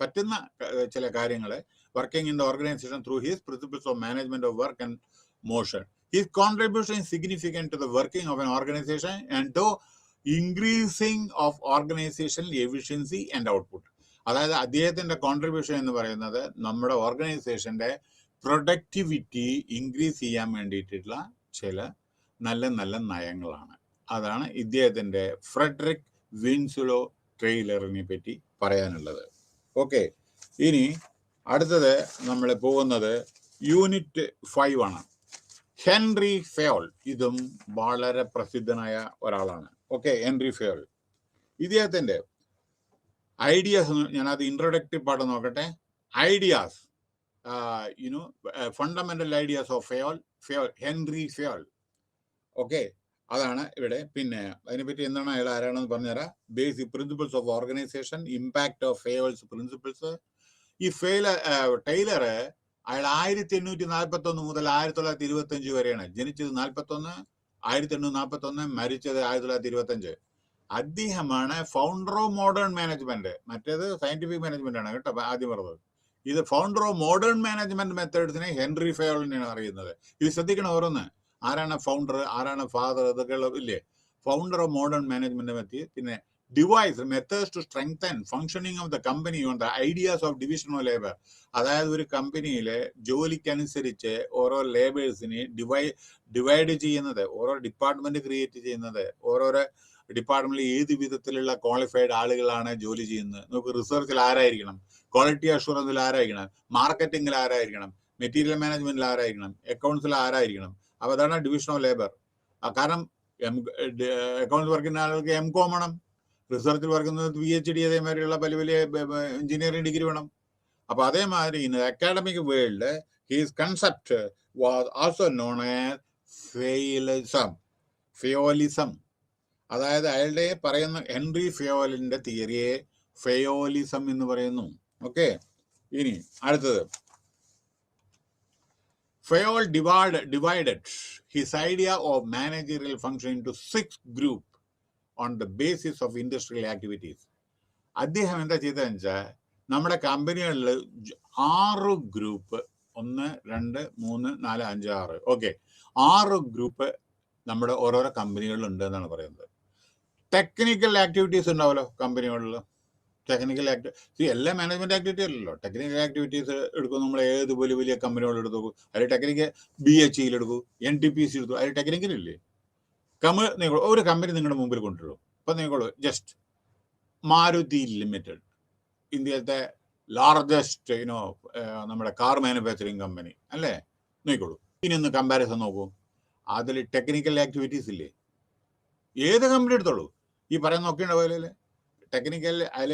Speaker 1: പറ്റുന്ന ചില കാര്യങ്ങൾ, working in the organisation through his principles of management of work and motion. His contribution is significant to the working of an organization and to increasing of organizational efficiency and output. അതായത് അദ്ദേഹത്തിന്റെ contribution എന്ന് പറയുന്നത് നമ്മുടെ ഓർഗനൈസേഷന്റെ productivity increase ചെയ്യാൻ വേണ്ടിയിട്ടുള്ള ചില നല്ല നയങ്ങളാണ്. അതാണ് ഇദ്ദേഹത്തിന്റെ ഫ്രെഡറിക് വിൻസ്ലോ ടൈലറിനെ പറ്റി പറയാനുള്ളത്. ഓക്കെ, ഇനി അടുത്തത് നമ്മൾ പോകുന്നത് യൂണിറ്റ് 5 ആണ്. ഹെൻറി ഫയോൾ, ഇതും വളരെ പ്രസിദ്ധനായ ഒരാളാണ്. ഓക്കെ, ഹെൻറി ഫയോൾ, ഇദ്ദേഹത്തിന്റെ ഐഡിയാസ്, ഞാനത് ഇൻട്രൊഡക്റ്റീവ് പാട്ട് നോക്കട്ടെ. Ideas, fundamental ideas of Fayol, Henri Fayol. Okay, അതാണ് ഇവിടെ. പിന്നെ അതിനെപ്പറ്റി എന്താണ്, അയാൾ ആരാണെന്ന് പറഞ്ഞുതരാം. Basic principles of organization, impact of Fayol's principles. ഈ ടൈലർ അയാൾ 1841 മുതൽ 1925 വരെയാണ് ജനിച്ചത്. 1841, മരിച്ചത് 1925. അദ്ദേഹമാണ് ഫൗണ്ടർ ഓഫ് മോഡേൺ മാനേജ്മെന്റ്. മറ്റേത് സയന്റിഫിക് മാനേജ്മെന്റ് ആണ് കേട്ടോ ആദ്യം പറഞ്ഞത്. ഇത് ഫൗണ്ടർ ഓഫ് മോഡേൺ മാനേജ്മെന്റ് മെത്തേഡ്സിനെ ഹെൻറി ഫയോളിനെയാണ് അറിയുന്നത്. ഇത് ശ്രദ്ധിക്കണം ഓരോന്ന്. ആരാണ് ഫൗണ്ടർ, ആരാണ് ഫാദർ, ഇതൊക്കെ ഇല്ലേ. ഫൗണ്ടർ ഓഫ് മോഡേൺ മാനേജ്മെന്റ് മെത്തി. പിന്നെ devise methods to strengthen functioning of the company on the ideas of division of labour. അതായത് ഒരു കമ്പനിയിലെ ജോലിക്കനുസരിച്ച് ഓരോ ലേബേഴ്സിനെ ഡിവൈഡ് ചെയ്യുന്നത്, ഓരോ ഡിപ്പാർട്ട്മെന്റ് ക്രിയേറ്റ് ചെയ്യുന്നത്, ഓരോരോ ഡിപ്പാർട്ട്മെന്റിൽ ഏത് വിധത്തിലുള്ള ക്വാളിഫൈഡ് ആളുകളാണ് ജോലി ചെയ്യുന്നത്. നമുക്ക് റിസർച്ചിൽ ആരായിരിക്കണം, ക്വാളിറ്റി അഷുറൻസിൽ ആരായിരിക്കണം, മാർക്കറ്റിംഗിൽ ആരായിരിക്കണം, മെറ്റീരിയൽ മാനേജ്മെന്റിൽ ആരായിരിക്കണം, അക്കൗണ്ട്സിൽ ആരായിരിക്കണം. അപ്പോൾ അതാണ് ഡിവിഷൻ ഓഫ് ലേബർ. കാരണം അക്കൗണ്ട്സ് വർക്കുന്ന ആളുകൾക്ക് M.Com വേണം, റിസർച്ചിൽ വർക്കുന്നത് PhD, അതേമാതിരിയുള്ള വലിയ വലിയ എഞ്ചിനീയറിംഗ് ഡിഗ്രി വേണം. അപ്പൊ അതേമാതിരി in academic world his concept was also known as Fayolism. അതായത് അയാളുടെ പറയുന്ന ഹെൻറി ഫയോലിന്റെ തിയറിയെ ഫയോലിസം എന്ന് പറയുന്നു. ഓക്കെ, ഇനി അടുത്തത്. Fayol divided his idea of managerial function into 6 groups on the basis of industrial activities. അദ്ദേഹം എന്താ ചെയ്തതെന്ന് വെച്ചാൽ നമ്മുടെ കമ്പനികളിൽ 6 ഗ്രൂപ്പ്, 1, 2, 3, 4, 5, 6, ഓക്കെ, 6 ഗ്രൂപ്പ് നമ്മുടെ ഓരോരോ കമ്പനികളിലുണ്ട് എന്നാണ് പറയുന്നത്. ടെക്നിക്കൽ ആക്ടിവിറ്റീസ് ഉണ്ടാവല്ലോ കമ്പനികളിൽ. ടെക്നിക്കൽ എല്ലാ മാനേജ്മെന്റ് ആക്ടിവിറ്റി അല്ലല്ലോ. ടെക്നിക്കൽ ആക്ടിവിറ്റീസ് എടുക്കും നമ്മൾ. ഏത് വലിയ വലിയ കമ്പനികൾ എടുത്തു, അതിൽ ടെക്നിക്കൽ BHE എടുക്കൂ, NTPC എടുത്തു, അതിൽ ടെക്നിക്കൽ ഇല്ലേ. ഒരു കമ്പനി നിങ്ങളുടെ മുമ്പിൽ കൊണ്ടുവരും. ഇപ്പം നിങ്ങൾ ജസ്റ്റ് മാരുതി ലിമിറ്റഡ്, ഇന്ത്യയിലത്തെ ലാർജസ്റ്റ് നമ്മുടെ കാർ മാനുഫാക്ചറിങ് കമ്പനി അല്ലേ, നോക്കിക്കോളൂ. ഇനി ഒന്ന് കമ്പാരിസൺ നോക്കൂ. അതിൽ ടെക്നിക്കൽ ആക്ടിവിറ്റീസ് ഇല്ലേ? ഏത് കമ്പനി എടുത്തോളൂ, ഈ പറയുന്ന നോക്കി ഉണ്ടാവില്ലേ ടെക്നിക്കൽ. അതിൽ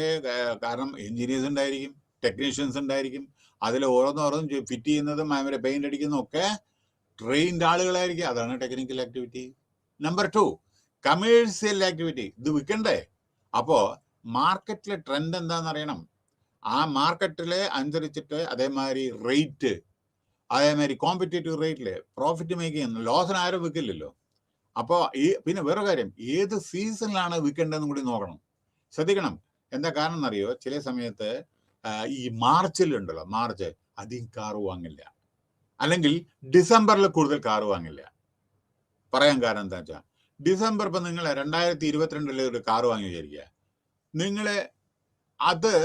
Speaker 1: കാരണം എഞ്ചിനീയേഴ്സ് ഉണ്ടായിരിക്കും, ടെക്നീഷ്യൻസ് ഉണ്ടായിരിക്കും. അതിൽ ഓരോന്നോരോന്നും ഫിറ്റ് ചെയ്യുന്നതും അവരെ പെയിന്റ് അടിക്കുന്നതും ഒക്കെ ട്രെയിൻഡ് ആളുകളായിരിക്കും. അതാണ് technical activity. Number 2, commercial activity. ഇത് വിൽക്കണ്ടേ? അപ്പോൾ മാർക്കറ്റിലെ ട്രെൻഡ് എന്താണെന്ന് അറിയണം. ആ മാർക്കറ്റിലെ അനുസരിച്ചിട്ട് അതേമാതിരി റേറ്റ്, അതേമാതിരി കോമ്പറ്റേറ്റീവ് റേറ്റിൽ പ്രോഫിറ്റ് മേക്ക് ചെയ്യുന്നു. ലോസിന് ആരും വിൽക്കില്ലല്ലോ. അപ്പോൾ പിന്നെ വേറെ കാര്യം, ഏത് സീസണിലാണ് വിൽക്കേണ്ടതെന്നും കൂടി നോക്കണം, ശ്രദ്ധിക്കണം. എന്താ കാരണം എന്നറിയോ? ചില സമയത്ത് ഈ മാർച്ചിലുണ്ടല്ലോ, മാർച്ച് അധികം കാറ് വാങ്ങില്ല, അല്ലെങ്കിൽ ഡിസംബറിൽ കൂടുതൽ കാറ് വാങ്ങില്ല. പറയാൻ കാരണം എന്താ വെച്ചാൽ, ഡിസംബർ ഇപ്പം നിങ്ങൾ 2022 ഒരു കാറ് വാങ്ങി വിചാരിക്കുക, നിങ്ങൾ അത്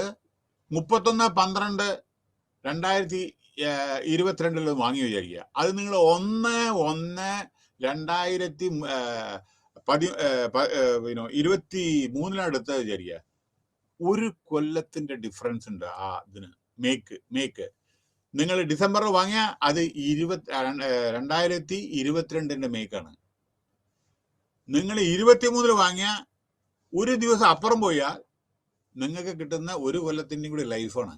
Speaker 1: 31/12/2022 വാങ്ങി വിചാരിക്കുക. അത് നിങ്ങൾ 1/1/2023 വിചാരിക്കുക. ഒരു കൊല്ലത്തിന്റെ ഡിഫറൻസ് ഉണ്ട് ആ ഇതിന്. മേക്ക് നിങ്ങൾ ഡിസംബറിൽ വാങ്ങിയ അത് 2022 മേക്കാണ്. നിങ്ങൾ 23 വാങ്ങിയ ഒരു ദിവസം അപ്പുറം പോയാൽ നിങ്ങൾക്ക് കിട്ടുന്ന ഒരു കൊല്ലത്തിൻ്റെയും കൂടി ലൈഫാണ്.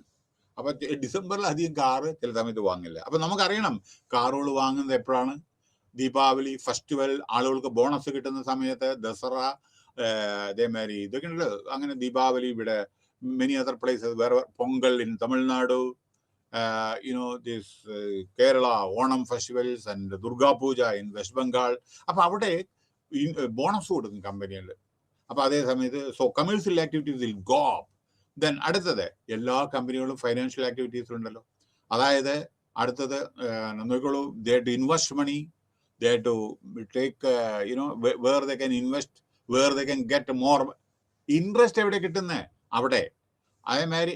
Speaker 1: അപ്പൊ ഡിസംബറിൽ അധികം കാറ് ചില സമയത്ത് വാങ്ങില്ല. അപ്പൊ നമുക്കറിയണം കാറുകൾ വാങ്ങുന്നത് എപ്പോഴാണ്. ദീപാവലി, ഫെസ്റ്റിവൽ, ആളുകൾക്ക് ബോണസ് കിട്ടുന്ന സമയത്ത്, ദസറ, അതേമാതിരി ഇതൊക്കെ ഉണ്ട്. അങ്ങനെ ദീപാവലി ഇവിടെ, മെനി അതർ പ്ലേസസ്, വേറെ Pongal in Tamil Nadu, this Kerala Onam festivals and Durga Puja in West Bengal. അപ്പൊ അവിടെ ബോണസ് കൊടുക്കും കമ്പനികൾ. അപ്പൊ അതേ സമയത്ത് commercial activities will go up. Then അടുത്തത്, എല്ലാ കമ്പനികളും ഫൈനാൻഷ്യൽ ആക്ടിവിറ്റീസ് ഉണ്ടല്ലോ. അതായത് അടുത്തത് നോക്കിക്കോളൂ, they to invest money, they have to take where they can invest, where they can get more interest. എവിടെ കിട്ടുന്നത് അവിടെ. അതേമാതിരി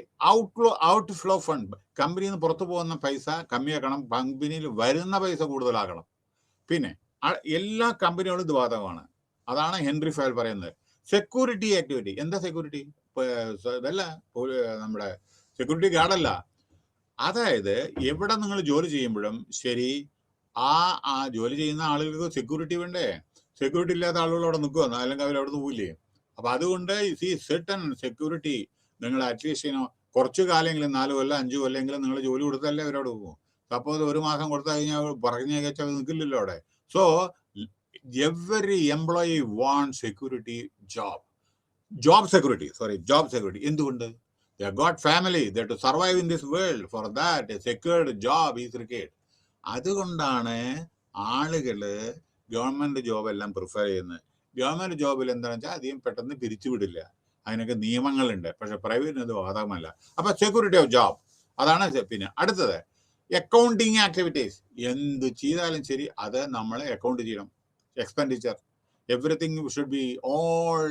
Speaker 1: ഔട്ട്ഫ്ലോ ഫണ്ട്, കമ്പനിയിൽ നിന്ന് പുറത്തു പോകുന്ന പൈസ കമ്മിയാക്കണം, കമ്പനിയിൽ വരുന്ന പൈസ കൂടുതലാക്കണം. പിന്നെ എല്ലാ കമ്പനികളും ഇത് ബാധകമാണ്. അതാണ് ഹെൻറി ഫയൽ പറയുന്നത്. Security activity. എന്താ സെക്യൂരിറ്റി? ഇതല്ല നമ്മുടെ സെക്യൂരിറ്റി ഗാർഡല്ല. അതായത് എവിടെ നിങ്ങൾ ജോലി ചെയ്യുമ്പോഴും ശരി, ആ ജോലി ചെയ്യുന്ന ആളുകൾക്ക് സെക്യൂരിറ്റി വേണ്ടേ? സെക്യൂരിറ്റി ഇല്ലാത്ത ആളുകൾ അവിടെ നിൽക്കുക, അല്ലെങ്കിൽ അവർ അവിടെ നിന്ന് പോയില്ലേ? അപ്പൊ അതുകൊണ്ട് ഈ സെർട്ടൺ സെക്യൂരിറ്റി നിങ്ങൾ അറ്റ്ലീസ്റ്റ് കുറച്ച് കാലമെങ്കിലും 4 കൊല്ലം 5 കൊല്ലെങ്കിലും നിങ്ങൾ ജോലി കൊടുത്തല്ലേ അവരോട് പോകും. സപ്പോസ് 1 മാസം കൊടുത്തു കഴിഞ്ഞാൽ പറഞ്ഞു വെച്ചാൽ നിൽക്കില്ലല്ലോ അവിടെ. So every employee want security job security. എന്തുകൊണ്ട്? They have got family, they have to survive in this world. For that, a secured job is required. അതുകൊണ്ടാണ് ആളുകൾ ഗവൺമെന്റ് ജോബ് എല്ലാം പ്രിഫർ ചെയ്യുന്നത്. ഗവൺമെന്റ് ജോബിൽ എന്താണെന്ന് വെച്ചാൽ അധികം പെട്ടെന്ന് പിരിച്ചുവിടില്ല, അതിനൊക്കെ നിയമങ്ങളുണ്ട്. പക്ഷെ പ്രൈവറ്റിന് അത് ബാധകമല്ല. അപ്പൊ സെക്യൂരിറ്റി ഓഫ് ജോബ് അതാണ്. പിന്നെ അടുത്തത് അക്കൗണ്ടിങ് ആക്ടിവിറ്റീസ്. എന്ത് ചെയ്താലും ശരി അത് നമ്മൾ അക്കൗണ്ട് ചെയ്യണം. Expenditure, everything should be all,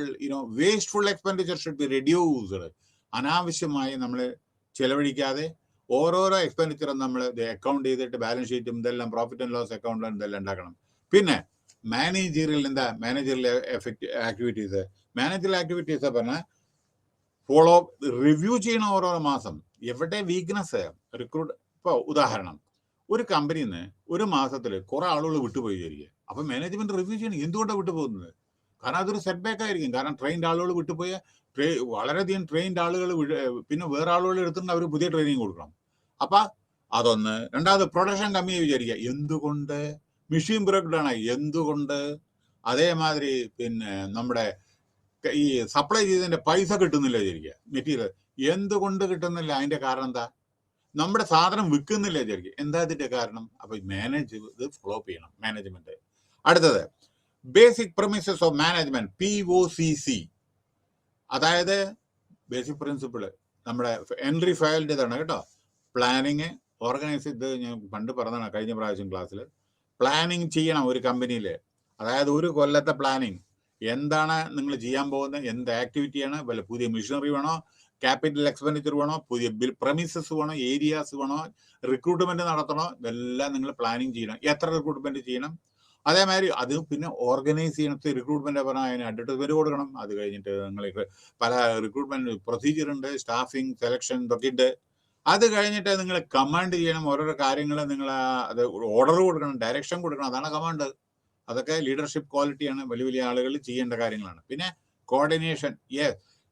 Speaker 1: wasteful expenditure should be reduced. അനാവശ്യമായി നമ്മൾ ചെലവഴിക്കാതെ ഓരോരോ എക്സ്പെൻഡിച്ചറും നമ്മൾ അക്കൗണ്ട് ചെയ്തിട്ട് ബാലൻസ് ഷീറ്റും ഇതെല്ലാം പ്രോഫിറ്റ് ആൻഡ് ലോസ് അക്കൗണ്ടും ഇതെല്ലാം ഉണ്ടാക്കണം. പിന്നെ മാനേജറിയൽ ആക്ടിവിറ്റീസ് പറഞ്ഞാൽ ഫോളോ റിവ്യൂ ചെയ്യണം ഓരോരോ മാസം. എവിടെ വീക്ക്നെസ് റിക്രൂട്ട്. ഇപ്പോൾ ഉദാഹരണം, ഒരു കമ്പനിയിൽ നിന്ന് ഒരു മാസത്തിൽ കുറെ ആളുകൾ വിട്ടുപോയി വിചാരിക്കുക. അപ്പൊ മാനേജ്മെന്റ് റിവ്യൂ ചെയ്യണം, എന്തുകൊണ്ടാണ് വിട്ടുപോകുന്നത്. കാരണം അതൊരു സെറ്റ് ബാക്ക് ആയിരിക്കും. കാരണം ട്രെയിൻഡ് ആളുകൾ വിട്ടുപോയ വളരെയധികം ട്രെയിൻഡ് ആളുകൾ പിന്നെ വേറെ ആളുകൾ എടുത്തിട്ട് അവർ പുതിയ ട്രെയിനിങ് കൊടുക്കണം. അപ്പൊ അതൊന്ന്. രണ്ടാമത് പ്രൊഡക്ഷൻ കമ്മിയായി വിചാരിക്കുക. എന്തുകൊണ്ട്? മെഷീൻ ബ്രേക്ക് ഡൗൺ ആയി. എന്തുകൊണ്ട്? അതേമാതിരി പിന്നെ നമ്മുടെ ഈ സപ്ലൈ ചെയ്തതിന്റെ പൈസ കിട്ടുന്നില്ല വിചാരിക്കുക. മെറ്റീരിയൽ എന്തുകൊണ്ട് കിട്ടുന്നില്ല? അതിന്റെ കാരണം എന്താ? നമ്മുടെ സാധനം വിൽക്കുന്നില്ല വിചാരിക്കുക. എന്താ ഇതിന്റെ കാരണം? അപ്പൊ മാനേജ് ഇത് ഫോളോ ചെയ്യണം മാനേജ്മെന്റ്. അടുത്തത് basic premises of management, POCC. അതായത് ബേസിക് പ്രിൻസിപ്പിള് നമ്മുടെ ഹെൻറി ഫയലിൻ്റെതാണ് കേട്ടോ. Planning, organise. ഇത് ഞാൻ പണ്ട് പറഞ്ഞതാണ് കഴിഞ്ഞ പ്രാവശ്യം ക്ലാസ്സിൽ. പ്ലാനിങ് ചെയ്യണം ഒരു കമ്പനിയിൽ. അതായത് ഒരു കൊല്ലത്തെ പ്ലാനിങ്. എന്താണ് നിങ്ങൾ ചെയ്യാൻ പോകുന്നത്, എന്ത് ആക്ടിവിറ്റിയാണ്, വല്ല പുതിയ മെഷീനറി വേണോ, ക്യാപിറ്റൽ എക്സ്പെൻഡിച്ചർ വേണോ, പുതിയ പ്രമിസസ് വേണോ, ഏരിയാസ് വേണോ, റിക്രൂട്ട്മെന്റ് നടത്തണോ, ഇതെല്ലാം നിങ്ങൾ പ്ലാനിങ് ചെയ്യണം. എത്ര റിക്രൂട്ട്മെന്റ് ചെയ്യണം, അതേമാതിരി അത് പിന്നെ ഓർഗനൈസ് ചെയ്യണത്. റിക്രൂട്ട്മെന്റ് പറഞ്ഞാൽ അതിന് അഡ്വർടൈസ്മെന്റ് കൊടുക്കണം. അത് കഴിഞ്ഞിട്ട് നിങ്ങൾ പല റിക്രൂട്ട്മെന്റ് പ്രൊസീജിയർ ഉണ്ട്, സ്റ്റാഫിങ്, സെലക്ഷൻ ഇതൊക്കെ ഉണ്ട്. അത് കഴിഞ്ഞിട്ട് നിങ്ങൾ കമാൻഡ് ചെയ്യണം. ഓരോരോ കാര്യങ്ങൾ നിങ്ങൾ അത് ഓർഡർ കൊടുക്കണം, ഡയറക്ഷൻ കൊടുക്കണം. അതാണ് കമാൻഡ്. അതൊക്കെ ലീഡർഷിപ്പ് ക്വാളിറ്റിയാണ്. വലിയ വലിയ ആളുകൾ ചെയ്യേണ്ട കാര്യങ്ങളാണ്. പിന്നെ കോർഡിനേഷൻ.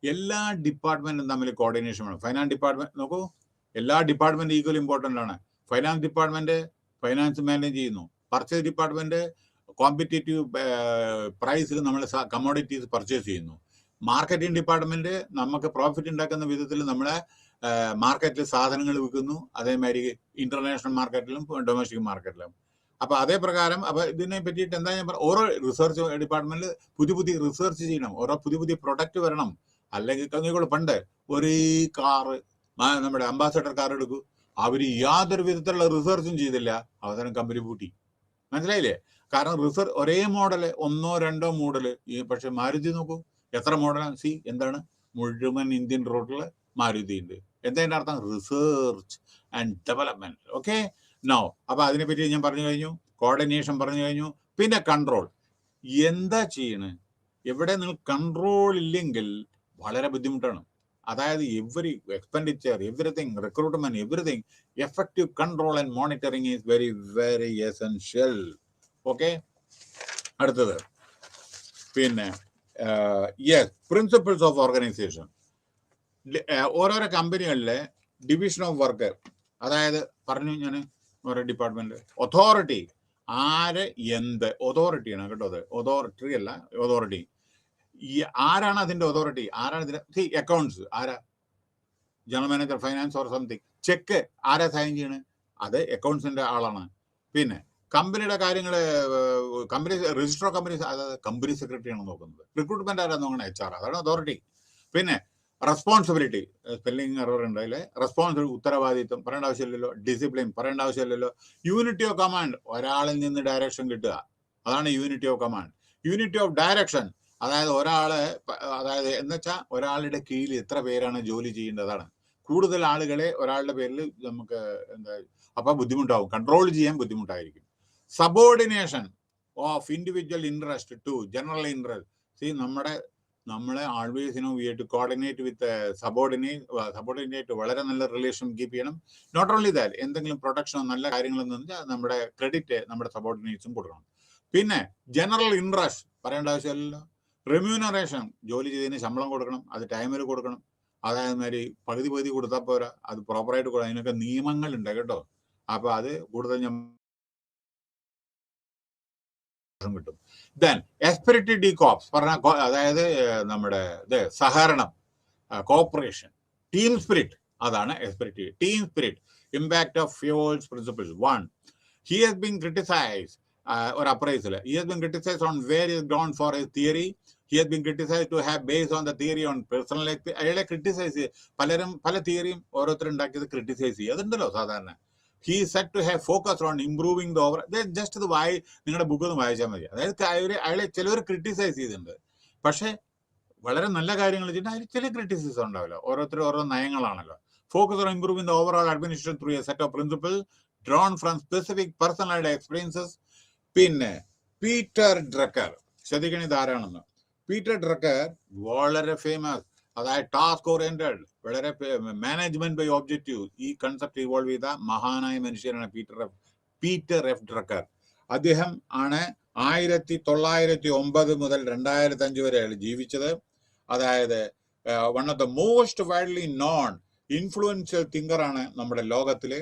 Speaker 1: എല്ലാ ഡിപ്പാർട്ട്മെന്റും തമ്മിൽ കോർഡിനേഷൻ വേണം. ഫൈനാൻസ് ഡിപ്പാർട്ട്മെന്റ് നോക്കൂ, എല്ലാ ഡിപ്പാർട്ട്മെന്റ് ഈക്വൽ ഇമ്പോർട്ടൻ്റ് ആണ്. ഫൈനാൻസ് ഡിപ്പാർട്ട്മെന്റ് ഫൈനാൻസ് മാനേജ് ചെയ്യുന്നു. പർച്ചേസ് ഡിപ്പാർട്ട്മെന്റ് കോമ്പറ്റേറ്റീവ് പ്രൈസിൽ നമ്മൾ കമ്മോഡിറ്റീസ് പർച്ചേസ് ചെയ്യുന്നു. മാർക്കറ്റിംഗ് ഡിപ്പാർട്ട്മെന്റ് നമുക്ക് പ്രോഫിറ്റ് ഉണ്ടാക്കുന്ന വിധത്തിൽ നമ്മളെ മാർക്കറ്റിൽ സാധനങ്ങൾ വിൽക്കുന്നു. അതേമാതിരി ഇന്റർനാഷണൽ മാർക്കറ്റിലും ഡൊമസ്റ്റിക് മാർക്കറ്റിലും. അപ്പൊ അതേ പ്രകാരം അപ്പൊ ഇതിനെ പറ്റിയിട്ട് എന്താ ഞാൻ പറഞ്ഞ, ഓരോ റിസർച്ച് ഡിപ്പാർട്ട്മെന്റിൽ പുതിയ റിസർച്ച് ചെയ്യണം. ഓരോ പുതിയ പ്രൊഡക്റ്റ് വരണം. അല്ലെങ്കിൽ പണ്ട് ഒരു കാറ്, നമ്മുടെ അംബാസഡർ കാർ എടുക്കൂ, അവര് യാതൊരു വിധത്തിലുള്ള റിസർച്ചും ചെയ്തില്ല. അവസാനം കമ്പനി പൂട്ടി. മനസ്സിലായില്ലേ? കാരണം ഒരേ മോഡല്, 1 or 2 മോഡല്. പക്ഷെ മാരുതി നോക്കൂ, എത്ര മോഡലാണ്. എന്താണ്? മുഴുവൻ ഇന്ത്യൻ റോഡില് മാരുതി ഉണ്ട്. എന്താ അർത്ഥം? Research and development. Okay, no. അപ്പൊ അതിനെപ്പറ്റി ഞാൻ പറഞ്ഞു കഴിഞ്ഞു. കോർഡിനേഷൻ പറഞ്ഞു കഴിഞ്ഞു. പിന്നെ കൺട്രോൾ. എന്താ ചെയ്യണേ? എവിടെ നിങ്ങൾ കൺട്രോൾ ഇല്ലെങ്കിൽ വളരെ ബുദ്ധിമുട്ടാണ്. അതായത് every expenditure, everything, recruitment, everything, effective control and monitoring is very very essential. Okay, അടുത്തത് പിന്നെ പ്രിൻസിപ്പിൾസ് ഓഫ് ഓർഗനൈസേഷൻ. ഓരോരോ കമ്പനികളിലെ ഡിവിഷൻ ഓഫ് വർക്ക്. അതായത് പറഞ്ഞു ഞാൻ ഓരോ ഡിപ്പാർട്ട്മെന്റ്. അതോറിറ്റി. ആര് എന്ത് അതോറിറ്റിയാണ് കേട്ടോ. അത് അതോറിറ്റി അല്ല, അതോറിറ്റി. ആരാണ് അതിന്റെ അതോറിറ്റി? ആരാണ് ഇതിന്റെ അക്കൗണ്ട്സ്? ആരാ? General manager finance or something. Check ആരാ സൈൻ ചെയ്യണേ? അത് അക്കൗണ്ട്സിന്റെ ആളാണ്. പിന്നെ കമ്പനിയുടെ കാര്യങ്ങള്, കമ്പനി രജിസ്റ്റർ ഓഫ് കമ്പനി, അതായത് കമ്പനി സെക്രട്ടറിയാണ് നോക്കുന്നത്. റിക്രൂട്ട്മെന്റ് ആരാ നോക്കണം? HR. അതാണ് അതോറിറ്റി. പിന്നെ റെസ്പോൺസിബിലിറ്റി. സ്പെല്ലിംഗ് എറർ ഉണ്ട് അതിലെ. റെസ്പോൺസിബിലിറ്റി, ഉത്തരവാദിത്വം പറയേണ്ട ആവശ്യമില്ലല്ലോ. ഡിസിപ്ലിൻ പറയേണ്ട ആവശ്യമില്ലല്ലോ. യൂണിറ്റി ഓഫ് കമാൻഡ്, ഒരാളിൽ നിന്ന് ഡയറക്ഷൻ കിട്ടുക, അതാണ് unity of command. Unity of direction, അതായത് അതായത് എന്നുവെച്ചാൽ ഒരാളുടെ കീഴിൽ എത്ര പേരാണ് ജോലി ചെയ്യേണ്ടതാണ്. കൂടുതൽ ആളുകളെ ഒരാളുടെ പേരിൽ നമുക്ക് അപ്പൊ ബുദ്ധിമുട്ടാവും, കൺട്രോൾ ചെയ്യാൻ ബുദ്ധിമുട്ടായിരിക്കും. Subordination of individual interest to general interest. നമ്മളെ always we have to coordinate with subordinate വളരെ നല്ല റിലേഷൻ കീപ്പ് ചെയ്യണം. നോട്ട് ഓൺലി ദാറ്റ്, എന്തെങ്കിലും പ്രൊട്ടക്ഷനോ നല്ല കാര്യങ്ങളെന്ന് വെച്ചാൽ നമ്മുടെ ക്രെഡിറ്റ് നമ്മുടെ സബോർഡിനേറ്റ്സും കൊടുക്കണം. പിന്നെ ജനറൽ ഇൻട്രസ്റ്റ് പറയേണ്ട ആവശ്യമില്ലല്ലോ. റെമ്യൂണറേഷൻ, ജോലി ചെയ്തതിന് ശമ്പളം കൊടുക്കണം, അത് ടൈമിൽ കൊടുക്കണം. അതായത് മാതിരി പകുതി കൊടുത്താൽ പോരാ, അത് പ്രോപ്പറായിട്ട് കൊടുക്കുക. അതിനൊക്കെ നിയമങ്ങളുണ്ട് കേട്ടോ. അപ്പൊ അത് കൂടുതൽ ഞാൻ കിട്ടും. ദെൻ എസ്പിരിറ്റ് ഡി കോപ്സ് പറഞ്ഞ, അതായത് നമ്മുടെ ഇത് സഹകരണം, കോപ്പറേഷൻ, ടീം സ്പിരിറ്റ്, അതാണ് esprit. Team spirit, impact of fuels principles. 1, he has been criticized, or appraisal, he has been criticized on various grounds for his theory. He has been criticized to have based on the theory on personal experience. അയാളെ criticise, പലരും പല തിയറിയും ഓരോരുത്തരുണ്ടാക്കിയത് criticise ചെയ്യുക, അതുണ്ടല്ലോ സാധാരണ. He is said to have focused on improving the overall. Just ഇത് നിങ്ങളുടെ book ഒന്ന് വായിച്ചാൽ മതി. അതായത് അയാളെ ചിലവർ ക്രിട്ടിസൈസ് ചെയ്തിട്ടുണ്ട്, പക്ഷെ വളരെ നല്ല കാര്യങ്ങൾ വെച്ചിട്ട് അതിൽ ചില ക്രിറ്റിസിസം ഉണ്ടാവില്ല. ഓരോരുത്തരും ഓരോ നയങ്ങളാണല്ലോ. Focus on improving the overall administration through a set of principle drawn from specific personal experiences. പിന്നെ പീറ്റർ ഡ്രക്കർ, ശ്രദ്ധിക്കണേ ഇതാരാണെന്ന്. പീറ്റർ ഡ്രക്കർ വളരെ ഫേമസ്, അതായത് ടാസ്ക് ഓറിയന്റഡ്, വളരെ മാനേജ്മെന്റ് ബൈ ഒബ്ജക്റ്റീവ്, ഈ കൺസെപ്റ്റ് ഇവോൾവ് ചെയ്ത മഹാനായ മനുഷ്യനാണ് പീറ്റർ എഫ് ഡ്രക്കർ. അദ്ദേഹം ആണ് 1909 മുതൽ 2005 വരെ അയാൾ ജീവിച്ചത്. അതായത് one of the most widely known influential തിങ്കറാണ് നമ്മുടെ ലോകത്തില്.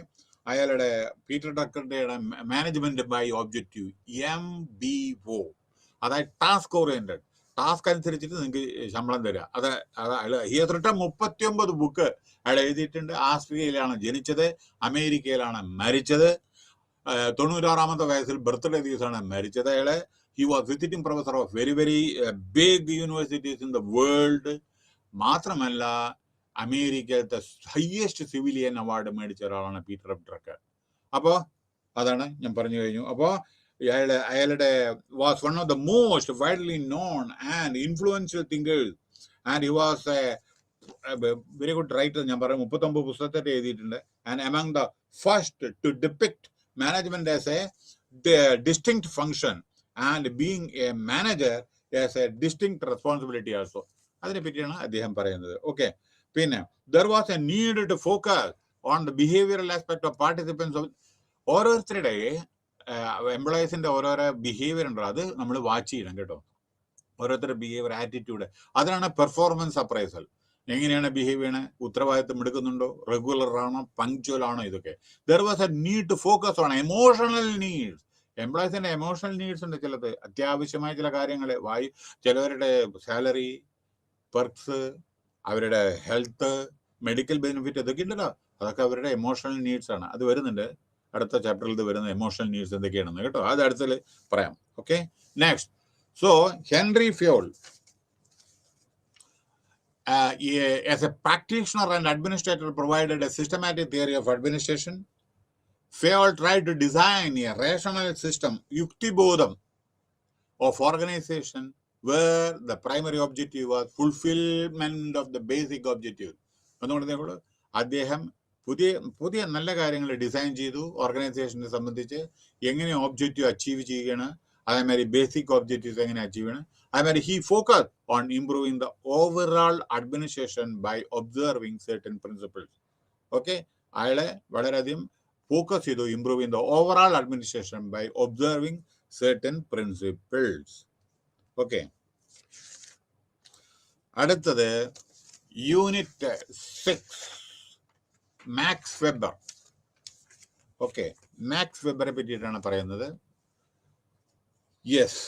Speaker 1: അയാളുടെ പീറ്റർ ഡ്രക്കറുടെ മാനേജ്മെന്റ് ബൈ ഒബ്ജക്റ്റീവ്, MBO, അതായത് ടാസ്ക് ഓറിയന്റഡ്, ടാസ്ക് അനുസരിച്ചിട്ട് നിങ്ങൾക്ക് ശമ്പളം തരിക. അത് ഹി ഹാസ് റിട്ടൺ 39 ബുക്ക് അയാൾ എഴുതിയിട്ടുണ്ട്. ആസ്ട്രേലിയയിലാണ് ജനിച്ചത്, അമേരിക്കയിലാണ് മരിച്ചത്. 96ാമത്തെ വയസ്സിൽ ബർത്ത്ഡേ ദിവസമാണ് മരിച്ചത് അയാള്. He was visiting professor of very very big universities in the world. മാത്രമല്ല അമേരിക്കത്തെ ഹയസ്റ്റ് സിവിലിയൻ അവാർഡ് മേടിച്ച ഒരാളാണ് പീറ്റർ എഫ് ഡ്രക്കർ. അപ്പോൾ അതാണ് ഞാൻ പറഞ്ഞു കഴിഞ്ഞു. അപ്പോൾ അയാളുടെ was one of the most widely non and influential thinkers, and he was A very good writer. ഞാൻ പറയും 39 പുസ്തകത്തെ എഴുതിയിട്ടുണ്ട്. And among the first to depict management as a distinct function and being a manager as a distinct responsibility also. അതിനെ പറ്റിയാണ് അദ്ദേഹം പറയുന്നത്. Okay, പിന്നെ there was a need to focus on the behavioral aspect of participants. ഓരോരുത്തരുടെ എംപ്ലോയീസിന്റെ ഓരോരോ behaviour ഉണ്ടോ, അത് നമ്മൾ വാച്ച് ചെയ്യണം കേട്ടോ. ഓരോരുത്തരുടെ ബിഹേവിയർ, ആറ്റിറ്റ്യൂഡ്, അതിനാണ് പെർഫോമൻസ് അപ്രൈസൽ. എങ്ങനെയാണ് ബിഹേവ് ചെയ്യണേ, ഉത്തരവാദിത്വം എടുക്കുന്നുണ്ടോ, റെഗുലർ ആണോ, പങ്ക്ച്വൽ ആണോ, ഇതൊക്കെ. There was a need to focus on emotional needs. എംപ്ലോയീസിന്റെ എമോഷണൽ നീഡ്സ് ഉണ്ട്, ചിലത് അത്യാവശ്യമായ ചില കാര്യങ്ങൾ, ചിലവരുടെ സാലറി, പെർക്സ്, അവരുടെ ഹെൽത്ത്, മെഡിക്കൽ ബെനിഫിറ്റ്, ഇതൊക്കെ ഉണ്ടല്ലോ, അതൊക്കെ അവരുടെ എമോഷണൽ നീഡ്സ് ആണ്. അത് വരുന്നുണ്ട് അടുത്ത ചാപ്റ്ററിൽ, ഇത് വരുന്ന എമോഷണൽ നീഡ്സ് എന്തൊക്കെയാണെന്ന് കേട്ടോ, അത് അടുത്തതിൽ പറയാം. Okay, next. So Henry Fayol, as a practitioner and administrator, provided a systematic theory of administration. Fayol tried to design a rational system, yuktibodham, of organization where the primary objective was fulfillment of the basic objective. അതുകൊണ്ട് അദ്ദേഹം പുതിയ നല്ല കാര്യങ്ങൾ design ചെയ്തു. ഓർഗനൈസേഷനെ സംബന്ധിച്ച് എങ്ങനെ objective achieve ചെയ്യണം, അതേമാതിരി ബേസിക് ഒബ്ജക്റ്റീവ്സ് എങ്ങനെ അച്ചീവ് ചെയ്യണം. അതേമാതിരി he focus on improving the overall administration by observing certain principles. Okay, അയാളെ വളരെയധികം ഫോക്കസ് ചെയ്തു improving the overall administration by observing certain principles. Okay, അടുത്തത് unit 6, Max Weber. Okay, Max വെബറെ പറ്റിയിട്ടാണ് പറയുന്നത്. യെസ്,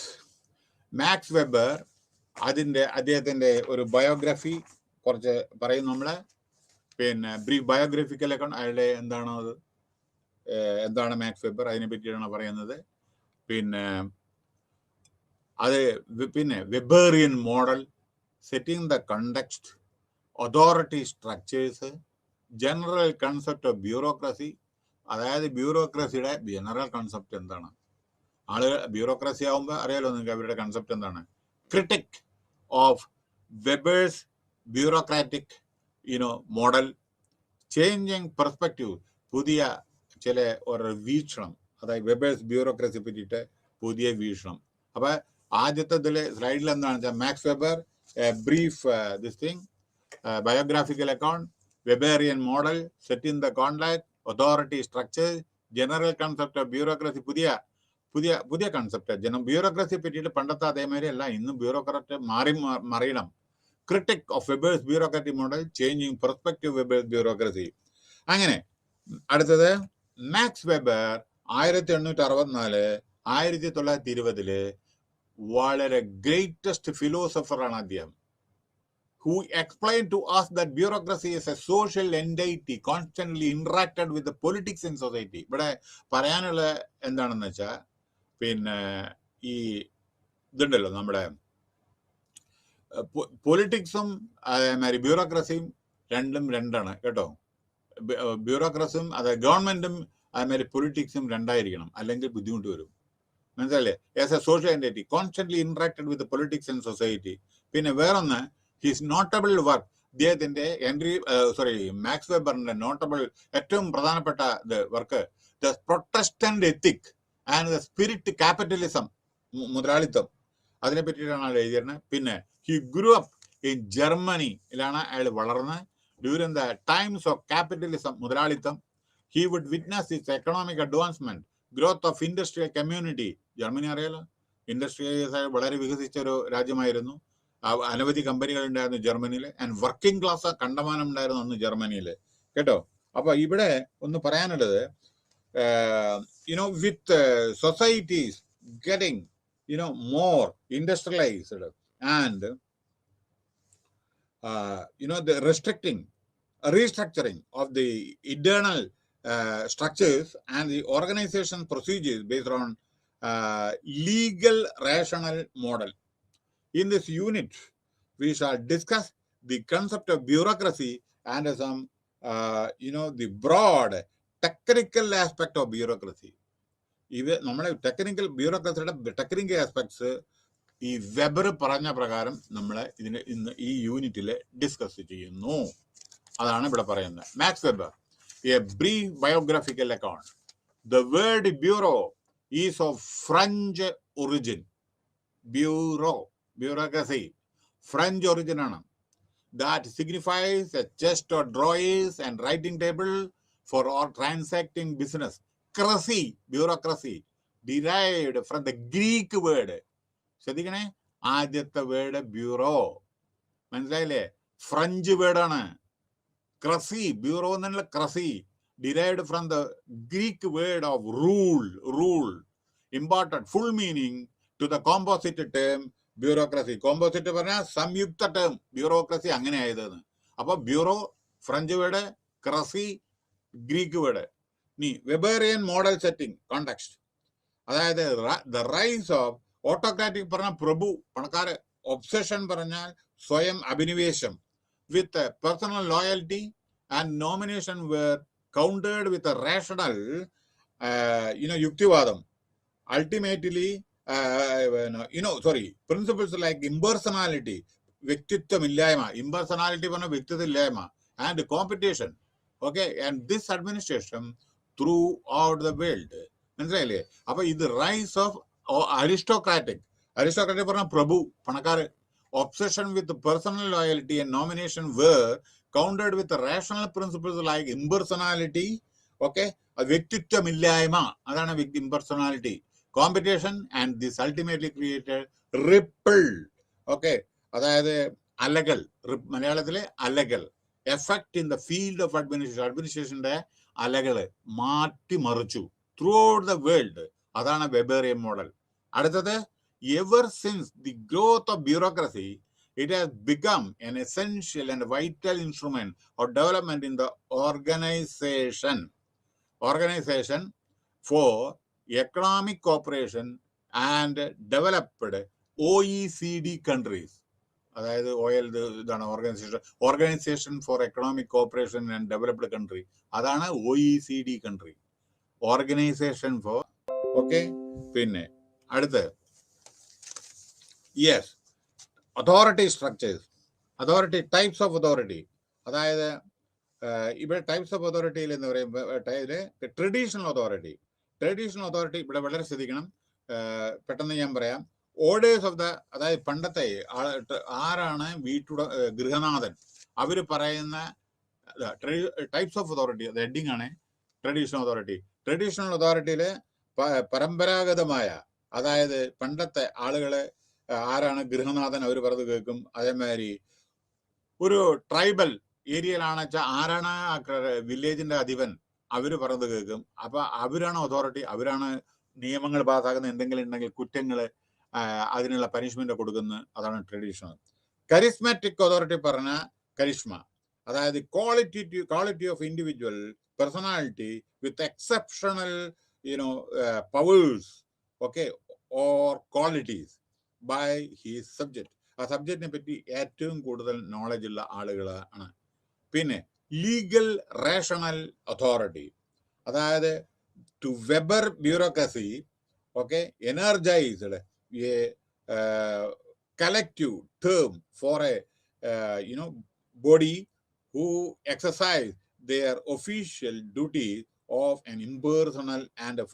Speaker 1: മാക്സ് വെബർ, അദ്ദേഹത്തിന്റെ ഒരു ബയോഗ്രഫി കുറച്ച് പറയും നമ്മളെ. പിന്നെ ബ്രീഫ് ബയോഗ്രഫിക്കൽ അക്കൗണ്ട്, അയാളുടെ എന്താണ് മാക്സ് വെബർ, അതിനെ പറ്റിയിട്ടാണ് പറയുന്നത്. പിന്നെ Weberian model, setting the context, authority structures, general concept of bureaucracy, അതായത് ബ്യൂറോക്രസിയുടെ ജനറൽ കൺസെപ്റ്റ് എന്താണ്. ആളുകൾ ബ്യൂറോക്രസി ആകുമ്പോൾ അറിയാലോ നിങ്ങൾക്ക് അവരുടെ കൺസെപ്റ്റ് എന്താണ്. Critic of Weber's bureaucratic model, changing perspective, പുതിയ ചില ഒരു വീക്ഷണം, അതായത് വെബേഴ്സ് ബ്യൂറോക്രസി പറ്റിയിട്ട് പുതിയ വീക്ഷണം. അപ്പൊ ആദ്യത്തെ സ്ലൈഡിൽ എന്താണെന്ന് വെച്ചാൽ Max Weber, brief this thing, biographical account, Weberian model, setting the contact, authority structure, general concept of bureaucracy, പുതിയ കൺസെപ്റ്റ്. ബ്യൂറോക്രസിയെ പറ്റിയിട്ട് പണ്ടത്തെ അതേമാതിരി അല്ല, ഇന്ന് ബ്യൂറോക്രാറ്റ് മറിയണം. critic of Weber's bureaucratic model, changing perspective Weber's bureaucracy. അങ്ങനെ അടുത്തത് മാക്സ് വെബർ 1864 1920 വളരെ ഗ്രേറ്റസ്റ്റ് ഫിലോസഫറാണ് അദ്ദേഹം. who explained to us that bureaucracy is a social entity constantly interacted with the politics in society. ഇവിടെ പറയാനുള്ള എന്താണെന്ന് വെച്ചാൽ പിന്നെ ഈ ഇതുണ്ടല്ലോ നമ്മുടെ പൊളിറ്റിക്സും അതേമാതിരി ബ്യൂറോക്രസിയും രണ്ടാണ് കേട്ടോ. ബ്യൂറോക്രസിയും അതായത് ഗവൺമെന്റും അതേമാതിരി പൊളിറ്റിക്സും രണ്ടായിരിക്കണം, അല്ലെങ്കിൽ ബുദ്ധിമുട്ട് വരും. മനസ്സിലല്ലേ? As a social entity constantly interacted with politics and society. പിന്നെ വേറൊന്ന്, ഹിസ് നോട്ടബിൾ വർക്ക്, അദ്ദേഹത്തിന്റെ മാക്സ് വെബറിന്റെ നോട്ടബിൾ ഏറ്റവും പ്രധാനപ്പെട്ട work the Protestant ethic and the spirit capitalism, മുതലാളിത്തം, അതിനെ പറ്റിയിട്ടാണ് എഴുതിയിരുന്നത്. പിന്നെ ഹി ഗ്രൂ അപ്പ് ഇൻ ജർമ്മനിയിലാണ് അയാൾ വളർന്നത്. During the times of capitalism, മുതലാളിത്തം, he would witness its economic advancement, growth of industrial community. Germany അറിയാലോ, ഇൻഡസ്ട്രിയൽ വളരെ വികസിച്ച ഒരു രാജ്യമായിരുന്നു. അനവധി കമ്പനികൾ ഉണ്ടായിരുന്നു ജർമ്മനിയിൽ. ആൻഡ് വർക്കിംഗ് ക്ലാസ് കണ്ടമാനം ഉണ്ടായിരുന്നു അന്ന് ജർമ്മനിയിൽ കേട്ടോ. അപ്പൊ ഇവിടെ ഒന്ന് പറയാനുള്ളത്, with societies getting more industrialized and the restructuring of the internal structures and the organization procedures based on legal rational model. In this unit, we shall discuss the concept of bureaucracy and some, the broad technical aspect of bureaucracy. നമ്മുടെ technical ബ്യൂറോക്രസിയുടെ technical aspects ഈ weber പറഞ്ഞ പ്രകാരം നമ്മൾ ഇന്ന് ഈ യൂണിറ്റിൽ discuss ചെയ്യുന്നു. അതാണ് ഇവിടെ പറയുന്നത്. Max Weber, a brief biographical account. The word bureau is of French origin. Bureaucracy French origin ആണ്. That signifies a chest or drawers and writing table for or transacting business. Cracy, bureaucracy derived from the Greek word. ശ്രദ്ധിക്കണേ, ആദ്യത്തെ word bureau, മനസ്സിലായില്ലേ? French വേർഡാണ് cracy. Bureau എന്നുള്ള cracy derived from the Greek word of rule. Important full meaning to the composite term bureaucracy. Composite പറഞ്ഞാൽ സംയുക്ത term, bureaucracy അങ്ങനെ ആയതെന്ന്. അപ്പൊ bureau French word, cracy Greek word. ഇനി വെബേറിയൻ മോഡൽ സെറ്റിംഗ് കോണ്ടെക്സ്റ്റ്, അതായത് the rise of autocratic പറഞ്ഞാൽ പ്രഭു, പണക്കാര്. ഒബ്സഷൻ പറഞ്ഞാൽ സ്വയം അഭിനിവേശം. With personal loyalty and nomination were countered with rational യുക്തിവാദം. അൾട്ടിമേറ്റ്ലി പ്രിൻസിപ്പിൾസ് ലൈക്ക് ഇമ്പേഴ്സണാലിറ്റി, വ്യക്തിത്വമില്ലായ്മ. ഇമ്പേഴ്സണാലിറ്റി പറഞ്ഞ വ്യക്തിത്വമില്ലായ്മ. And competition. Okay, and this administration throughout the world. മനസ്സിലായില്ലേ? അപ്പൊ ഇത് റൈസ് ഓഫ് അരിസ്റ്റോക്രാറ്റിക് പറഞ്ഞ പ്രഭു, പണക്കാര്. Obsession with personal loyalty and nomination were countered with rational principles like impersonality. Okay, വ്യക്തിത്വമില്ലായ്മ, അതാണ് impersonality. Competition and this ultimately created ripple. Okay, അതായത് അലകൾ, മലയാളത്തിലെ അലകൾ. Effect in the field of അഡ്മിനിസ്ട്രേഷന്റെ അലകള് മാറ്റിമറിച്ചു ത്രൂ ഔട്ട് ദ വേൾഡ്. അതാണ് വെബേറിയൻ മോഡൽ. അടുത്തത്, ever since the growth of bureaucracy it has become an essential and vital instrument of development in the organization for economic cooperation and developed OECD countries. അതായത് ഇതാണ് organisation for economic cooperation and developed country. അതാണ് OECD country, organisation for. Okay, പിന്നെ അടുത്ത് yes, authority structures, authority types of authority. അതായത് ഇവിടെ types of അതോറിറ്റിയിൽ എന്ന് പറയുമ്പോൾ traditional authority ഇവിടെ വളരെ ശ്രദ്ധിക്കണം. പെട്ടെന്ന് ഞാൻ പറയാം. ഓർഡേഴ്സ് ഓഫ് ദ, അതായത് പണ്ടത്തെ ആരാണ് ഗൃഹനാഥൻ, അവര് പറയുന്ന ടൈപ്സ് ഓഫ് അതോറിറ്റി, അത് ഹെഡിങ് ആണ് ട്രഡീഷണൽ അതോറിറ്റി. ട്രഡീഷണൽ അതോറിറ്റിയില് പരമ്പരാഗതമായ, അതായത് പണ്ടത്തെ ആളുകള് ആരാണ് ഗൃഹനാഥൻ അവർ പറഞ്ഞു കേൾക്കും. അതേമാതിരി ഒരു ട്രൈബൽ ഏരിയയിലാണെന്ന് വെച്ചാൽ ആരാണ് വില്ലേജിന്റെ അധിപൻ, അവര് പറയുന്നത് കേൾക്കും. അപ്പൊ അവരാണ് അതോറിറ്റി, അവരാണ് നിയമങ്ങൾ പാസ്സാക്കുന്ന, എന്തെങ്കിലും ഉണ്ടെങ്കിൽ കുറ്റങ്ങൾ അതിനുള്ള പനിഷ്മെന്റ് കൊടുക്കുന്നത്. അതാണ് ട്രഡീഷണൽ. കരിസ്മാറ്റിക് അതോറിറ്റി പറഞ്ഞ കരിഷ്മ, അതായത് quality of individual personality with exceptional powers, okay, or qualities by his subject. ആ സബ്ജക്റ്റിനെ പറ്റി ഏറ്റവും കൂടുതൽ നോളജ് ഉള്ള ആളുകളാണ്. പിന്നെ ലീഗൽ റേഷണൽ അതോറിറ്റി, അതായത് to Weber bureaucracy, okay, energised a collective term for a body who exercise their official duties of an impersonal and a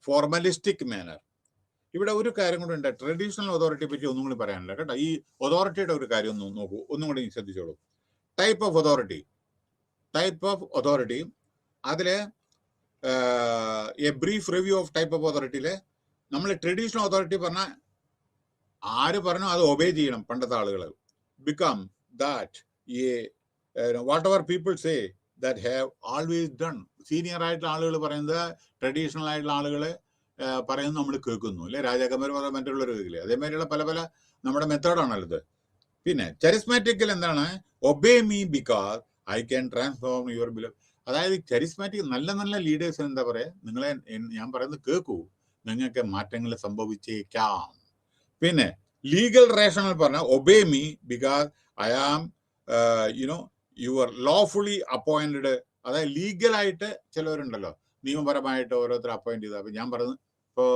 Speaker 1: formalistic manner. ഇവിടെ ഒരു കാര്യം കൂടെ ഉണ്ട്, ട്രഡീഷണൽ അതോറിറ്റിയെ പറ്റി ഒന്നും കൂടി പറയാനില്ല കേട്ടോ. ഈ അതോറിറ്റിയുടെ ഒരു കാര്യം ഒന്ന് നോക്കൂ, ഒന്നും കൂടി ശ്രദ്ധിച്ചോളൂ. ടൈപ്പ് ഓഫ് അതോറിറ്റി അതില് a brief review of type of അതോറിറ്റിയില് നമ്മൾ ട്രഡീഷണൽ അതോറിറ്റി പറഞ്ഞ ആര് പറഞ്ഞു അത് ഒബേ ചെയ്യണം പണ്ടത്തെ ആളുകൾ. Become that what ever people say that have always done. Senior ആയിട്ടുള്ള ആളുകൾ പറയുന്നത്, ട്രഡീഷണൽ ആയിട്ടുള്ള ആളുകൾ പറയുന്നത് നമ്മൾ കേൾക്കുന്നു, അല്ലെ? രാജാക്കന്മാർ പറയാൻ മറ്റുള്ളവർ കേൾക്കില്ലേ? അതേമാതിരിയുള്ള പല പല നമ്മുടെ മെത്തേഡാണല്ലോ ഇത്. പിന്നെ ചരിസ്മാറ്റിക്കൽ എന്താണ്? Obey me because I can transform your belief. അതായത് ചരിസ്മാറ്റിക് നല്ല നല്ല ലീഡേഴ്സ് എന്താ പറയാ, നിങ്ങളെ ഞാൻ പറയുന്നത് കേൾക്കൂ, നിങ്ങൾക്ക് മാറ്റങ്ങൾ സംഭവിച്ചേക്കാം. പിന്നെ ലീഗൽ റേഷണൽ പറഞ്ഞ obey me because I am your lawfully appointed. അതായത് ലീഗലായിട്ട് ചിലവരുണ്ടല്ലോ, നിയമപരമായിട്ട് ഓരോരുത്തർ അപ്പോയിന്റ് ചെയ്ത. അപ്പൊ ഞാൻ പറയുന്നത്, ഇപ്പോൾ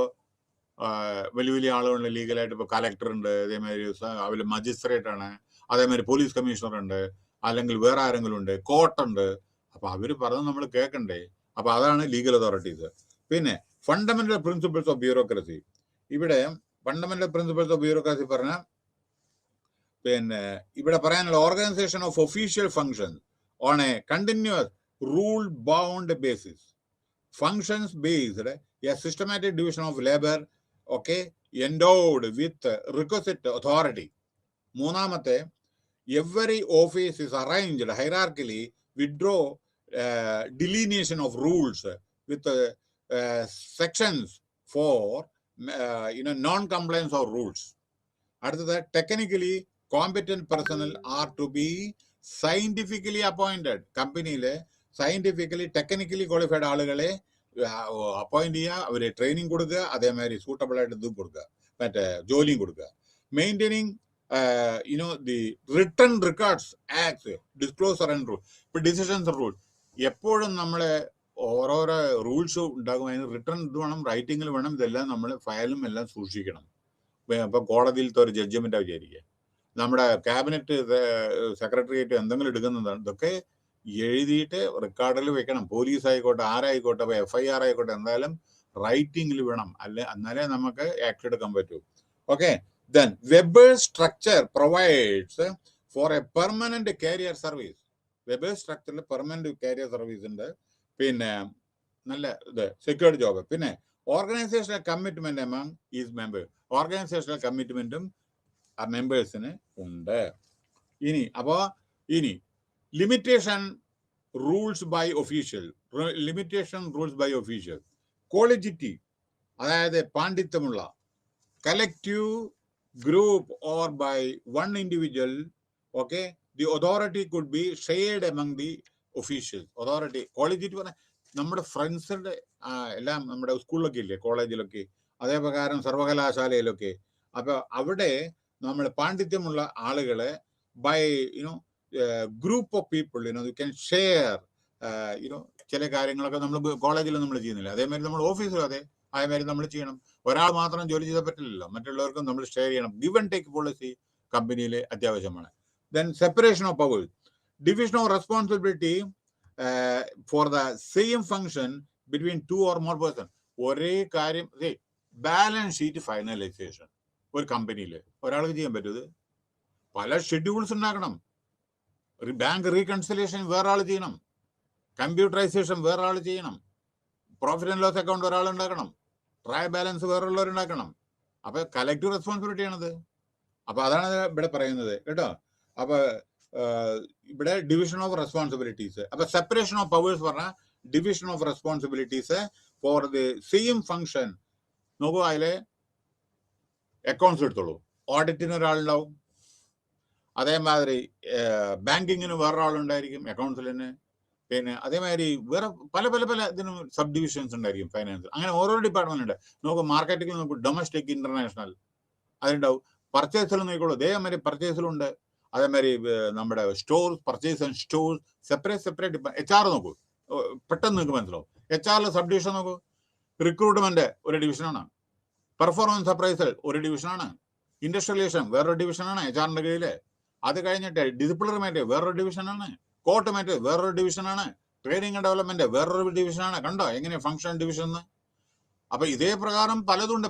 Speaker 1: വലിയ വലിയ ആളുകളുണ്ട് ലീഗലായിട്ട്. ഇപ്പോൾ കലക്ടർ ഉണ്ട്, അതേമാതിരി അവര് മജിസ്ട്രേറ്റ് ആണ്, അതേമാതിരി പോലീസ് കമ്മീഷണർ ഉണ്ട്, അല്ലെങ്കിൽ വേറെ ആരെങ്കിലും ഉണ്ട്, കോർട്ടുണ്ട്. അപ്പൊ അവര് പറഞ്ഞത് നമ്മൾ കേൾക്കണ്ടേ? അപ്പൊ അതാണ് ലീഗൽ അതോറിറ്റീസ്. പിന്നെ ഫണ്ടമെന്റൽ പ്രിൻസിപ്പിൾസ് ഓഫ് ബ്യൂറോക്രസി. ഇവിടെ ഫണ്ടമെന്റൽ പ്രിൻസിപ്പിൾസ് ഓഫ് ബ്യൂറോക്രസി പറഞ്ഞ പിന്നെ ഇവിടെ പറയാനുള്ള organization of official function on a continuous rule bound basis. Functions based a systematic division of labour, okay, endowed with requisite authority. മൂന്നാമത്തെ, every office is arranged hierarchically വിഡ്രോ delineation of rules with sections for non-compliance of rules. അടുത്തത്, technically competent personnel are to be scientifically appointed. കമ്പനിയിലെ scientifically technically qualified ആളുകളെ appoint ചെയ്യുക, അവരെ training കൊടുക്കുക, അതേമാതിരി suitable ആയിട്ട് ഇതും കൊടുക്കുക, മറ്റേ ജോലിയും കൊടുക്കുക. Maintaining the written records act disclosure and rule. ഇപ്പൊ ഡിസിഷൻസ് റൂൾ എപ്പോഴും നമ്മളെ ഓരോരോ റൂൾസ് ഉണ്ടാകും, അതിന് റിട്ടേൺ ഇത് വേണം, റൈറ്റിംഗിൽ വേണം. ഇതെല്ലാം നമ്മൾ ഫയലും എല്ലാം സൂക്ഷിക്കണം. ഇപ്പൊ കോടതിയിലത്തെ ഒരു ജഡ്ജ്മെന്റ് വിചാരിക്കുക, നമ്മുടെ ക്യാബിനറ്റ് സെക്രട്ടേറിയറ്റ് എന്തെങ്കിലും എടുക്കുന്നതാണ്, ഇതൊക്കെ എഴുതിയിട്ട് റെക്കോർഡിൽ വെക്കണം. പോലീസ് ആയിക്കോട്ടെ, ആരായിക്കോട്ടെ, FIR ആയിക്കോട്ടെ, എന്തായാലും റൈറ്റിംഗിൽ വേണം, എന്നാലേ നമുക്ക് ആക്ട് എടുക്കാൻ പറ്റൂ. Okay. Then Weber's structure provides for a permanent carrier service. Weber's structure permanent carrier service ഉണ്ട്. പിന്നെ നല്ല ഇത് സെക്യൂർഡ് ജോബ്. പിന്നെ organizational commitment among his members. Organizational കമ്മിറ്റ്മെന്റും ആ മെമ്പേഴ്സിന് ഉണ്ട്. ഇനി limitation rules by official. Collegiality, അതായത് പാണ്ഡിത്യമുള്ള. collective group or by one individual, okay, the authority could be shared among the officials. authority കോളേജിൽ പറഞ്ഞാൽ നമ്മുടെ ഫ്രണ്ട്സിന്റെ എല്ലാം നമ്മുടെ സ്കൂളിലൊക്കെ ഇല്ലേ, കോളേജിലൊക്കെ, അതേ പ്രകാരം സർവകലാശാലയിലൊക്കെ. അപ്പൊ അവിടെ നമ്മൾ പാണ്ഡിത്യമുള്ള ആളുകളെ by group of people you can share ചില കാര്യങ്ങളൊക്കെ നമ്മൾ കോളേജിൽ നമ്മൾ ചെയ്യുന്നില്ല, അതേമാതിരി നമ്മൾ ഓഫീസിലും അതേമാതിരി നമ്മൾ ചെയ്യണം. ഒരാൾ മാത്രം ജോലി ചെയ്താൽ പറ്റില്ലല്ലോ, മറ്റുള്ളവർക്കും നമ്മൾ ഷെയർ ചെയ്യണം. ഗിവ് ആൻഡ് ടേക്ക് പോളിസി കമ്പനിയിൽ അത്യാവശ്യമാണ്. Then separation of powers, division of responsibility for the same function between 2 or more person. ഒരേ കാര്യം, ബാലൻസ് ഷീറ്റ് ഫൈനലൈസേഷൻ ഒരു കമ്പനിയിൽ ഒരാൾക്ക് ചെയ്യാൻ പറ്റുന്നത്, പല ഷെഡ്യൂൾസ് ഉണ്ടാക്കണം. ബാങ്ക് റീകൺസിലേഷൻ വേറെ ആൾ ചെയ്യണം, കമ്പ്യൂട്ടറൈസേഷൻ വേറെ ആൾ ചെയ്യണം, പ്രോഫിറ്റ് ആൻഡ് ലോസ് അക്കൗണ്ട് ഒരാൾ ഉണ്ടാക്കണം, ട്രയൽ ബാലൻസ് വേറുള്ളവരുണ്ടാക്കണം. അപ്പൊ കളക്റ്റീവ് റെസ്പോൺസിബിലിറ്റി ആണത്. അപ്പൊ അതാണ് ഇവിടെ പറയുന്നത് കേട്ടോ. അപ്പോൾ ഇവിടെ ഡിവിഷൻ ഓഫ് റെസ്പോൺസിബിലിറ്റീസ്. അപ്പോൾ സെപ്പറേഷൻ ഓഫ് പവേഴ്സ് പറഞ്ഞാൽ division of responsibilities for the same function. നോക്കൂ, അതിൽ അക്കൗണ്ട്സ് എടുത്തോളൂ. ഓഡിറ്റിന് ഒരാളുണ്ടാവും, അതേമാതിരി ബാങ്കിങ്ങിന് വേറൊരാളുണ്ടായിരിക്കും, അക്കൗണ്ട്സിൽ തന്നെ. പിന്നെ അതേമാതിരി വേറെ പല പല പല ഇതിനും സബ് ഡിവിഷൻസ് ഉണ്ടായിരിക്കും ഫൈനാൻസ്. അങ്ങനെ ഓരോ ഡിപ്പാർട്ട്മെന്റ് ഉണ്ട്. നോക്കൂ, മാർക്കറ്റിംഗിൽ നോക്കൂ, ഡൊമസ്റ്റിക്, ഇന്റർനാഷണൽ അതുണ്ടാവും. പർച്ചേസിൽ നോക്കിക്കോളൂ, അതേമാതിരി പർച്ചേസിലുണ്ട്. അതേമാതിരി നമ്മുടെ stores, purchase and stores, separate. HR നോക്കൂ, പെട്ടെന്ന് നിങ്ങൾക്ക് മനസ്സിലാവും. HR സബ് ഡിവിഷൻ നോക്കൂ. റിക്രൂട്ട്മെന്റ് ഒരു ഡിവിഷനാണ്, പെർഫോമൻസ് അപ്രൈസൽ ഒരു ഡിവിഷനാണ്, ഇൻഡസ്ട്രിയലൈസേഷൻ വേറൊരു ഡിവിഷനാണ് HR-ന്റെ കീഴിൽ. അത് കഴിഞ്ഞിട്ട് ഡിസിപ്ലിനറി മാറ്റർ വേറൊരു ഡിവിഷനാണ്, കോർട്ട് മാറ്റർ വേറൊരു ഡിവിഷനാണ്, ട്രെയിനിങ് ആൻഡ് ഡെവലപ്മെന്റ് വേറൊരു ഡിവിഷനാണ്. കണ്ടോ എങ്ങനെ ഫംഗ്ഷൻ ഡിവിഷൻ? അപ്പൊ ഇതേ പ്രകാരം പലതുണ്ട്.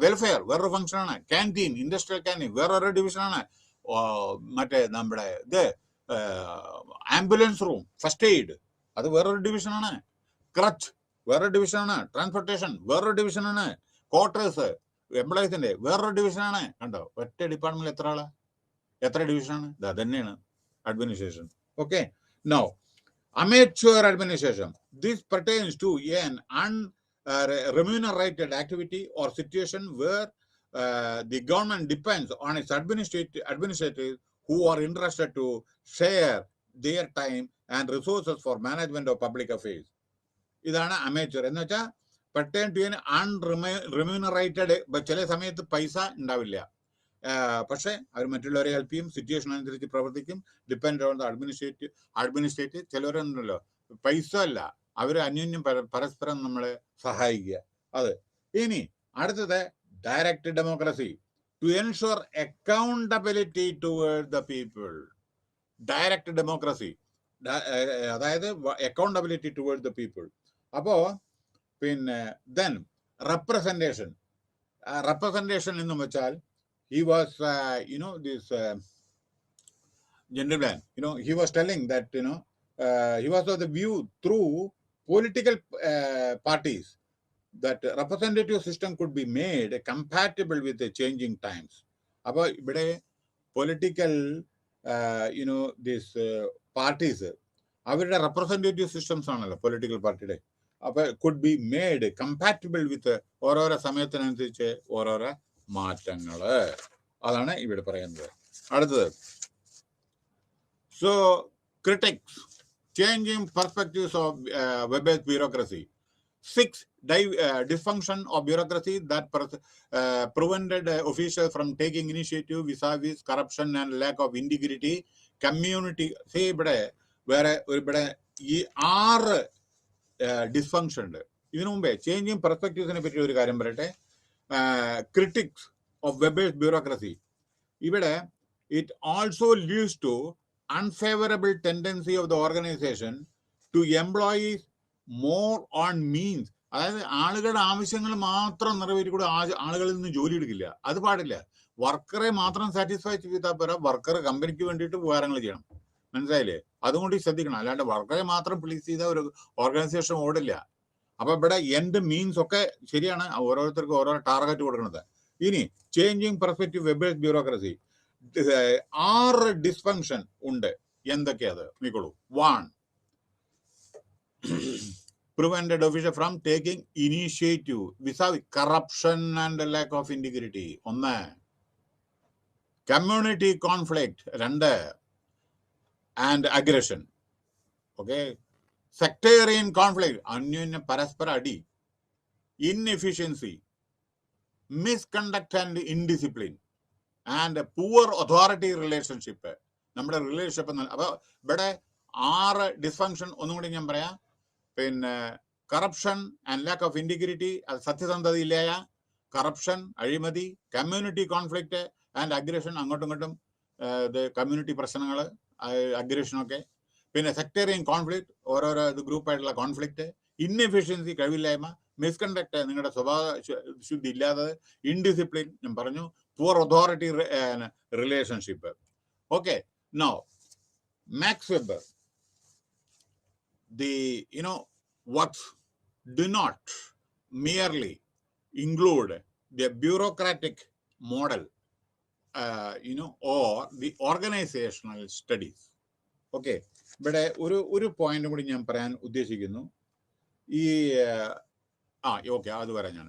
Speaker 1: വെൽഫെയർ വേറൊരു ഫംഗ്ഷനാണ്, ക്യാൻറ്റീൻ, ഇൻഡസ്ട്രിയൽ ക്യാൻറ്റീൻ വേറൊരു ഡിവിഷനാണ്, മറ്റേ നമ്മുടെ ഇത് ആംബുലൻസ് റൂം, ഫസ്റ്റ് എയ്ഡ് അത് വേറൊരു ഡിവിഷനാണ്, ക്രച്ച് വേറൊരു ഡിവിഷനാണ്, ട്രാൻസ്പോർട്ടേഷൻ വേറൊരു ഡിവിഷനാണ്, ക്വാർട്ടേഴ്സ് എംപ്ലോയീസിന്റെ വേറൊരു ഡിവിഷനാണ്. കണ്ടോ, ഒറ്റ ഡിപ്പാർട്ട്മെന്റിൽ എത്ര ഡിവിഷനാണ്? അത് തന്നെയാണ് administration. Okay, now amateur administration. This pertains to an unremunerated activity or situation where the government depends on its administrators who are interested to share their time and resources for management of public affairs. ഇതാണ് amateur എന്ന് വെച്ചാൽ pertain to an unremunerated. ചില സമയത്ത് പൈസ ഉണ്ടാവില്ല, പക്ഷെ അവർ മറ്റുള്ളവരെ help ചെയ്യും, സിറ്റുവേഷൻ അനുസരിച്ച് പ്രവർത്തിക്കും, ഡിപ്പെൻഡ് ഓൺ ദ അഡ്മിനിസ്ട്രേറ്റീവ്. ചിലവരുണ്ടല്ലോ പൈസ അല്ല, അവർ അന്യോന്യം പരസ്പരം നമ്മളെ സഹായിക്കുക. അത്. ഇനി അടുത്തത് direct democracy. To ensure accountability toward the people. Direct democracy, അതായത് അക്കൗണ്ടബിലിറ്റി ടുവേർഡ് ദ പീപ്പിൾ. അപ്പോ പിന്നെ ദെൻ റെപ്രസെന്റേഷൻ. എന്ന് വെച്ചാൽ he was this gentleman, he was telling that he was of the view through political parties that representative system could be made compatible with the changing times. appo ibide political this parties avരുടെ representative systems ആണല്ലോ political പാർട്ടിയുടെ. അപ്പൊ could be made compatible with ഓരോരോ സമയത്തിനനുസരിച്ച് ഓരോരോ മാറ്റങ്ങള്. അതാണ് ഇവിടെ പറയുന്നത്. അടുത്തത് so critics, changing perspectives of web bureaucracy. 6 dysfunction of bureaucracy that prevented officials from taking initiative vis-a-vis corruption and lack of integrity, community. ഇവിടെ ഈ 6 ഡിസ്ഫങ്ഷൻ ഉണ്ട്. ഇതിനു മുമ്പേ ചേഞ്ചിങ് പെർസ്പെക്റ്റീവ്സിനെ പറ്റി ഒരു കാര്യം പറയട്ടെ. Critics of web-based bureaucracy. ഇവിടെ it also leads to unfavorable tendency of the organization to employ more on means. അതായത് ആളുകളുടെ ആവശ്യങ്ങൾ മാത്രം നിറവേറ്റിക്കൂടെ ആളുകളിൽ നിന്ന് ജോലി എടുക്കില്ല. അത് പാടില്ല. വർക്കറെ മാത്രം സാറ്റിസ്ഫൈ ചെയ്താൽ പോരാ, വർക്കർ കമ്പനിക്ക് വേണ്ടിയിട്ട് ഉപകാരങ്ങൾ ചെയ്യണം. മനസ്സിലായില്ലേ? അതുകൊണ്ട് ശ്രദ്ധിക്കണം. അല്ലാണ്ട് വർക്കറെ മാത്രം പ്ലീസ് ചെയ്ത ഒരു ഓർഗനൈസേഷൻ ഓടില്ല. അപ്പൊ ഇവിടെ എൻഡ് മീൻസ് ഒക്കെ ശരിയാണ്, ഓരോരുത്തർക്കും ഓരോ ടാർഗറ്റ് കൊടുക്കുന്നത്. ഇനി changing perspective web bureaucracy. 6 dysfunction ഉണ്ട്. എന്തൊക്കെയത് നോക്കോളൂ. 1, prevented official from taking initiative vis-a-vis corruption and lack of integrity. 1. Community conflict. 2. And aggression. Okay. Sectarian conflict. അന്യോന്യ പരസ്പര അടി. Inefficiency, misconduct and indiscipline, and poor authority relationship. നമ്മുടെ relationship. അപ്പൊ ഇവിടെ 6 dysfunction ഒന്നുകൂടി ഞാൻ പറയാം. പിന്നെ corruption and lack of integrity, അത് സത്യസന്ധത ഇല്ലായ, കറപ്ഷൻ അഴിമതി, കമ്മ്യൂണിറ്റി കോൺഫ്ലിക്റ്റ് ആൻഡ് അഗ്രഷൻ, അങ്ങോട്ടും ഇങ്ങോട്ടും കമ്മ്യൂണിറ്റി പ്രശ്നങ്ങൾ, അഗ്രഷനൊക്കെ. പിന്നെ സെക്ടേറിയൻ കോൺഫ്ലിക്റ്റ്, ഓരോരോ ഗ്രൂപ്പായിട്ടുള്ള കോൺഫ്ലിക്റ്റ്. ഇൻഎഫിഷ്യൻസി, കഴിവില്ലായ്മ. മിസ്കണ്ടക്ട്, നിങ്ങളുടെ സ്വഭാവ ശുദ്ധി ഇല്ലാതെ. ഇൻഡിസിപ്ലിൻ ഞാൻ പറഞ്ഞു. Poor authority relationship. Okay, now Max Weber, the works do not merely include the bureaucratic model or the organizational studies. Okay, ഇവിടെ ഒരു പോയിന്റ് കൂടി ഞാൻ പറയാൻ ഉദ്ദേശിക്കുന്നു. ഈ ഓക്കെ, അത് പറയാം ഞാൻ.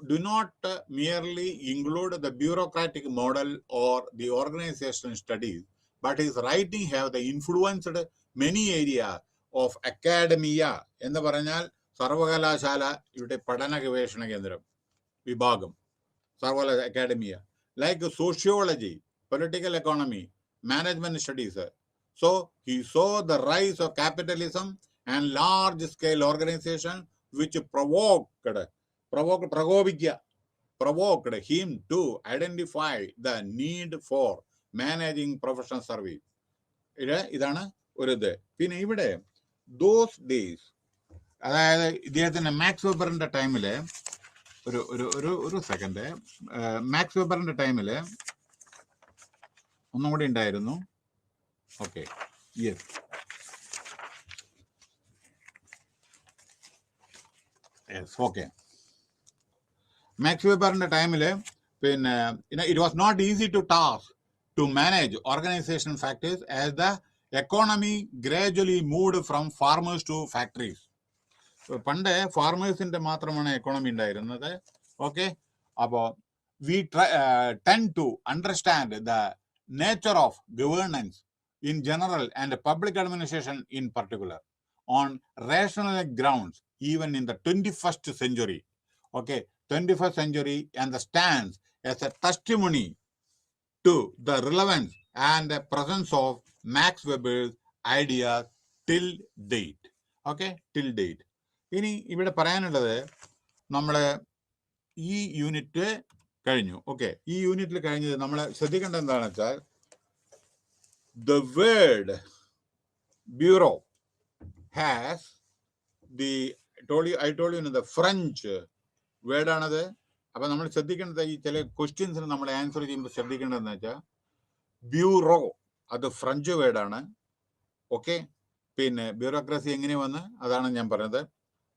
Speaker 1: Do not merely include the bureaucratic model or the organizational studies, but his writing have the influenced many areas of academia. എന്ന് പറഞ്ഞാൽ സർവകലാശാല ഇവിടെ പഠന ഗവേഷണ കേന്ദ്രം വിഭാഗം, സർവകലാശാല academia, like sociology, political economy, management studies. So he saw the rise of capitalism and large-scale organization which provoked him to identify the need for managing professional service. ഇതാണ് ഒരു ഇത്. പിന്നെ ഇവിടെ ദോസ് ഡേയ്സ്, അതായത് ഇദ്ദേഹത്തിന്റെ മാക്സ് വെബറിന്റെ ടൈമില്, ഒരു സെക്കൻഡ്, മാക്സ് വെബറിന്റെ ടൈമില് ഒന്നും കൂടി ഉണ്ടായിരുന്നു. Okay, yes, okay. മാക്സ് വെബറിന്റെ ടൈമില് പിന്നെ it was not easy to task to manage organisation factors as the economy gradually moved from farmers to factories. പണ്ട് ഫാർമേഴ്സിന്റെ മാത്രമാണ് എക്കോണമി ഉണ്ടായിരുന്നത്. ഓക്കെ, അപ്പോൾ we tend to understand the nature of governance in general and public administration in particular on rational grounds even in the 21st century. Okay, 21st century, and the stands as a testimony to the relevance and the presence of Max Weber's ideas till date. Okay, till date. ഇനി ഇവിടെ പറയാനുള്ളത്, നമ്മൾ ഈ unit കഴിഞ്ഞു. Okay, ഈ യൂണിറ്റിൽ കഴിഞ്ഞത് നമ്മൾ ശ്രദ്ധിക്കേണ്ടത് എന്താണെന്ന് വെച്ചാൽ, the word bureau has the I told you the French word ആണത്. അപ്പൊ നമ്മൾ ശ്രദ്ധിക്കേണ്ടത്, ഈ ചില ക്വസ്റ്റ്യൻസിന് നമ്മൾ ആൻസർ ചെയ്യുമ്പോൾ ശ്രദ്ധിക്കേണ്ടതെന്ന് വെച്ചാൽ, ബ്യൂറോ അത് ഫ്രഞ്ച് വേർഡാണ്. ഓക്കെ, പിന്നെ ബ്യൂറോക്രസി എങ്ങനെ വന്ന് അതാണ് ഞാൻ പറഞ്ഞത്.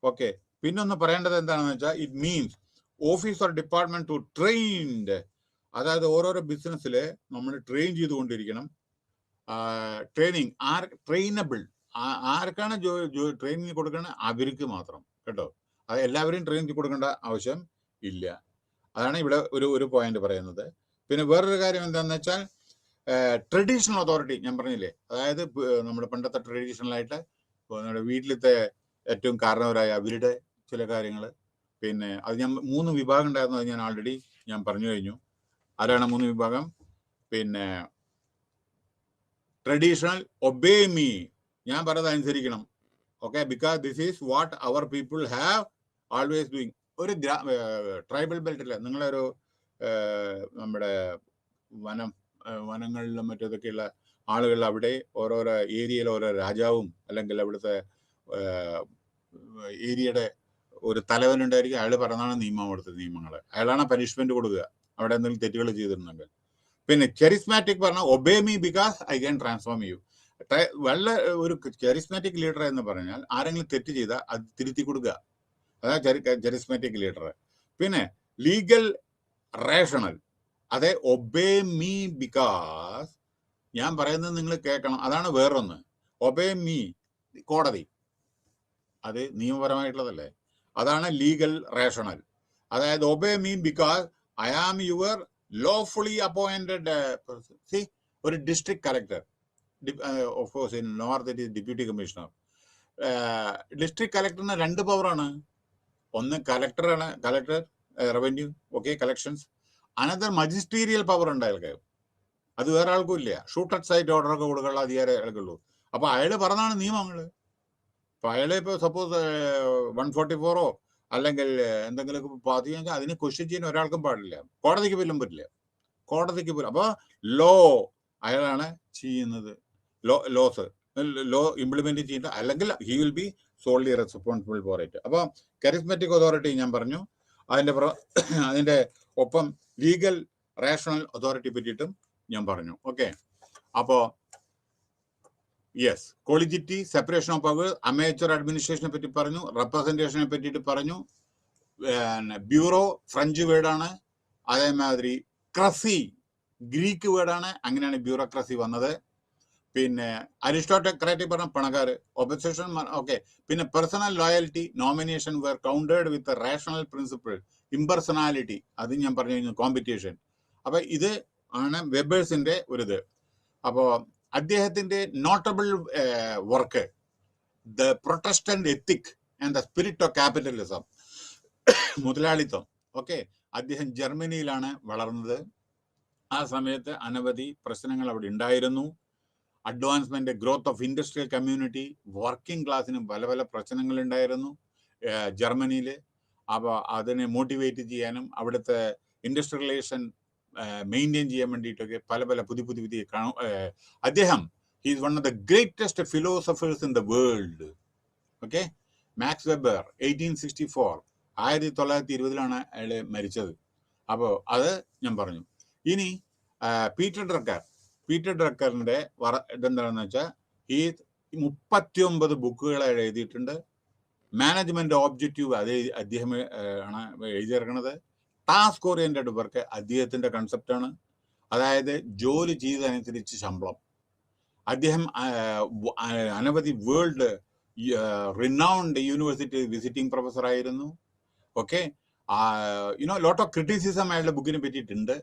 Speaker 1: ഓക്കെ, പിന്നെ ഒന്ന് പറയേണ്ടത് എന്താണെന്ന് വെച്ചാൽ, it means office or department to trained, അതായത് ഓരോരോ ബിസിനസ്സിൽ നമ്മൾ ട്രെയിൻ ചെയ്തുകൊണ്ടിരിക്കണം. ട്രെയിനിങ് ട്രെയിനബിൾ, ആർക്കാണ് ട്രെയിനിങ് കൊടുക്കുന്നത് അവർക്ക് മാത്രം കേട്ടോ, അത് എല്ലാവരെയും ട്രെയിൻ കൊടുക്കേണ്ട ആവശ്യം ഇല്ല. അതാണ് ഇവിടെ ഒരു പോയിന്റ് പറയുന്നത്. പിന്നെ വേറൊരു കാര്യം എന്താണെന്ന് വെച്ചാൽ, ട്രഡീഷണൽ അതോറിറ്റി ഞാൻ പറഞ്ഞില്ലേ, അതായത് നമ്മുടെ പണ്ടത്തെ ട്രഡീഷണൽ ആയിട്ട് നമ്മുടെ വീട്ടിലത്തെ ഏറ്റവും കാരണവരായ അവരുടെ ചില കാര്യങ്ങൾ. പിന്നെ അത് ഞാൻ 3 വിഭാഗം ഉണ്ടായിരുന്നത് ഞാൻ ആൾറെഡി പറഞ്ഞു കഴിഞ്ഞു. ആരാണ് 3 വിഭാഗം? പിന്നെ ട്രഡീഷണൽ, ഒബേ മീ, ഞാൻ പറയുന്നത് അനുസരിക്കണം. Okay, because this is what our people have always doing. ഒരു ട്രൈബൽ ബെൽറ്റില് നിങ്ങളൊരു നമ്മുടെ വനങ്ങളിലും മറ്റേതൊക്കെയുള്ള ആളുകൾ, അവിടെ ഓരോരോ ഏരിയയിൽ ഓരോ രാജാവും അല്ലെങ്കിൽ അവിടുത്തെ ഏരിയയുടെ ഒരു തലവനുണ്ടായിരിക്കും. അയാൾ പറഞ്ഞാണ് നിയമം, അവിടുത്തെ നിയമങ്ങൾ, അയാളാണ് പനിഷ്മെന്റ് കൊടുക്കുക അവിടെ എന്തെങ്കിലും തെറ്റുകൾ ചെയ്തിരുന്നെങ്കിൽ. പിന്നെ ചെറിസ്മാറ്റിക് പറഞ്ഞാൽ obey me because I can transform you. ഒരു ചെറിസ്മാറ്റിക് ലീഡർ എന്ന് പറഞ്ഞാൽ ആരെങ്കിലും തെറ്റ് ചെയ്താൽ അത് തിരുത്തി കൊടുക്കുക, അതാണ് ചെറിസ്മാറ്റിക് ലീഡർ. പിന്നെ ലീഗൽ റേഷണൽ, അതെ, ഒബേ മീ ബിക്കോസ് ഞാൻ പറയുന്നത് നിങ്ങൾ കേൾക്കണം, അതാണ് വേറൊന്ന്. ഒബേ മീ, കോടതി, അത് നിയമപരമായിട്ടുള്ളതല്ലേ, അതാണ് ലീഗൽ റേഷണൽ. അതായത് obey me because I am your lawfully appointed ഒരു district collector, of course in north it is deputy commissioner. District കളക്ടറിന് 2 പവറാണ്. ഒന്ന് കളക്ടറാണ്, collector revenue, okay, collections. Another magisterial power ഉണ്ട് അയാൾക്ക്, അത് വേറെ ആൾക്കും ഇല്ല. ഷൂട്ട് സൈറ്റ് ഓർഡർ ഒക്കെ കൊടുക്കാനുള്ള അധികാരം അയാൾക്കുള്ളൂ. അപ്പൊ അയാൾ പറഞ്ഞാണ് നിയമങ്ങൾ. അപ്പൊ അയാളെ ഇപ്പൊ സപ്പോസ് 144 അല്ലെങ്കിൽ എന്തെങ്കിലുമൊക്കെ പാതിയെങ്കിൽ അതിനെ ക്വസ്റ്റ്യൻ ചെയ്യാൻ ഒരാൾക്കും പാടില്ല, കോടതിക്ക് പോലും പറ്റില്ല, കോടതിക്ക് പോലും. അപ്പൊ ലോ അയാളാണ് ചെയ്യുന്നത്, ലോസ് ലോ ഇംപ്ലിമെന്റ് ചെയ്യേണ്ട, അല്ലെങ്കിൽ he will be solely responsible for it. അപ്പൊ കരിസ്മാറ്റിക് അതോറിറ്റി ഞാൻ പറഞ്ഞു, അതിന്റെ ഒപ്പം ലീഗൽ റേഷണൽ അതോറിറ്റി പറ്റിയിട്ടും ഞാൻ പറഞ്ഞു. ഓക്കെ, അപ്പോ yes, collegiality, separation of power, amateur അഡ്മിനിസ്ട്രേഷനെ പറ്റി പറഞ്ഞു, റെപ്രസെന്റേഷനെ പറ്റിയിട്ട് പറഞ്ഞു. ബ്യൂറോ ഫ്രഞ്ച് വേർഡാണ്. അതേമാതിരി ക്രസി, ഗ്രീക്ക് വേർഡാണ്, അങ്ങനെയാണ് ബ്യൂറോക്രസി വന്നത്. പിന്നെ അരിസ്റ്റോക്രാറ്റിക് പറഞ്ഞ പണക്കാർ, ഒബസഷൻ, ഓക്കെ. പിന്നെ personal loyalty, nomination were countered with rational principle, impersonality, അത് ഞാൻ പറഞ്ഞു കഴിഞ്ഞു, കോമ്പറ്റീഷൻ. അപ്പൊ ഇത് ആണ് വെബേഴ്സിന്റെ ഒരു ഇത്. അപ്പോ അദ്ദേഹത്തിന്റെ notable work the Protestant ethic and the spirit of capitalism, മുതലാളിത്തം. ഓക്കെ, അദ്ദേഹം ജർമ്മനിയിലാണ് വളർന്നത്. ആ സമയത്ത് അനവധി പ്രശ്നങ്ങൾ അവിടെ ഉണ്ടായിരുന്നു. Advancement, growth of industrial community, working ക്ലാസ്സിനും പല പല പ്രശ്നങ്ങൾ ഉണ്ടായിരുന്നു ജർമ്മനിയിൽ. അപ്പോൾ അതിനെ മോട്ടിവേറ്റ് ചെയ്യാനും അവിടുത്തെ ഇൻഡസ്ട്രിയലൈസേഷൻ മെയിൻറ്റെയിൻ ചെയ്യാൻ വേണ്ടിയിട്ടൊക്കെ പല പല പുതിയ അദ്ദേഹം is one of the greatest philosophers in the world. Okay, Max Weber 1864, 1920 അയാൾ മരിച്ചത്. അപ്പോൾ അത് ഞാൻ പറഞ്ഞു. ഇനി പീറ്റർ ഡ്രക്കറിന്റെ ഇതെന്താണെന്ന് വെച്ചാൽ ഈ 39 ബുക്കുകൾ അയാൾ എഴുതിയിട്ടുണ്ട്. മാനേജ്മെന്റ് ഓബ്ജക്റ്റീവ് അത് അദ്ദേഹം ആണ് എഴുതിയിറങ്ങുന്നത്. ടാസ്ക് ഓറിയന്റഡ് വർക്ക് അദ്ദേഹത്തിന്റെ കൺസെപ്റ്റാണ്. അതായത് ജോലി ചെയ്തതനുസരിച്ച് ശമ്പളം. അദ്ദേഹം അനവധി world renowned university visiting professor ആയിരുന്നു. ഓക്കെ, ലോട്ട് ഓഫ് ക്രിറ്റിസിസം അയാളുടെ ബുക്കിനെ പറ്റിയിട്ടുണ്ട്.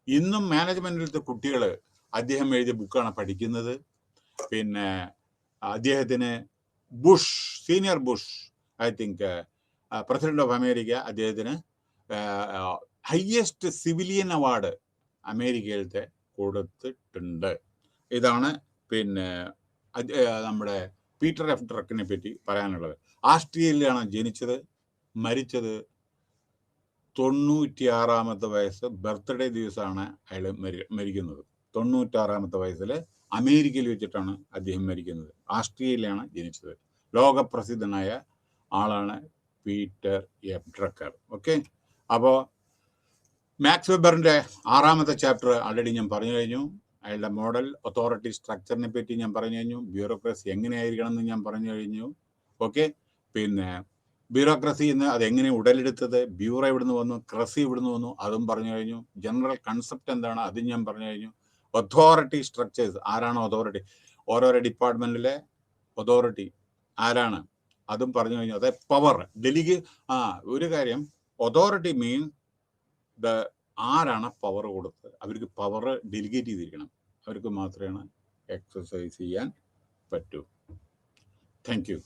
Speaker 1: ഇന്നും മാനേജ്മെന്റിലത്തെ കുട്ടികൾ അദ്ദേഹം എഴുതിയ ബുക്കാണ് പഠിക്കുന്നത്. പിന്നെ അദ്ദേഹത്തിന് senior Bush, I think president of America, അദ്ദേഹത്തിന് ഹയസ്റ്റ് സിവിലിയൻ അവാർഡ് അമേരിക്കയിലത്തെ കൊടുത്തിട്ടുണ്ട്. ഇതാണ് പിന്നെ നമ്മുടെ പീറ്റർ എഫ് ഡ്രക്കിനെ പറ്റി പറയാനുള്ളത്. ആസ്ട്രിയയിലാണ് ജനിച്ചത്. മരിച്ചത് 96 വയസ്സ് ബർത്ത്ഡേ ദിവസമാണ് അയാൾ മരിക്കുന്നത്. 96 വയസ്സിൽ അമേരിക്കയിൽ വെച്ചിട്ടാണ് അദ്ദേഹം മരിക്കുന്നത്. ആസ്ട്രിയയിലാണ് ജനിച്ചത്. ലോകപ്രസിദ്ധനായ ആളാണ് പീറ്റർ എഫ് ഡ്രക്കർ. ഓക്കെ, അപ്പോൾ മാക്സ് വെബറിന്റെ 6ാമത്തെ ചാപ്റ്റർ ആൾറെഡി ഞാൻ പറഞ്ഞു കഴിഞ്ഞു. അയാളുടെ മോഡൽ അതോറിറ്റി സ്ട്രക്ചറിനെ പറ്റി ഞാൻ പറഞ്ഞു കഴിഞ്ഞു. ബ്യൂറോക്രസി എങ്ങനെയായിരിക്കണം എന്ന് ഞാൻ പറഞ്ഞു കഴിഞ്ഞു. ഓക്കെ, പിന്നെ ബ്യൂറോക്രസി എന്ന് അതെങ്ങനെ ഉടലെടുത്തത്, ബ്യൂറോ ഇവിടുന്ന് വന്നു, ക്രസി ഇവിടുന്ന് വന്നു, അതും പറഞ്ഞു കഴിഞ്ഞു. ജനറൽ കൺസെപ്റ്റ് എന്താണ് അതും ഞാൻ പറഞ്ഞു കഴിഞ്ഞു. അതോറിറ്റി സ്ട്രക്ചേഴ്സ്, ആരാണ് അതോറിറ്റി, ഓരോരോ ഡിപ്പാർട്ട്മെന്റിലെ അതോറിറ്റി ആരാണ്, അതും പറഞ്ഞു കഴിഞ്ഞു. അതായത് പവർ ഒരു കാര്യം, അതോറിറ്റി മീൻ ആരാണ് പവർ കൊടുത്തത്, അവർക്ക് പവർ ഡെലിഗേറ്റ് ചെയ്തിരിക്കണം. അവർക്ക് മാത്രമേ എക്സസൈസ് ചെയ്യാൻ പറ്റൂ. Thank you.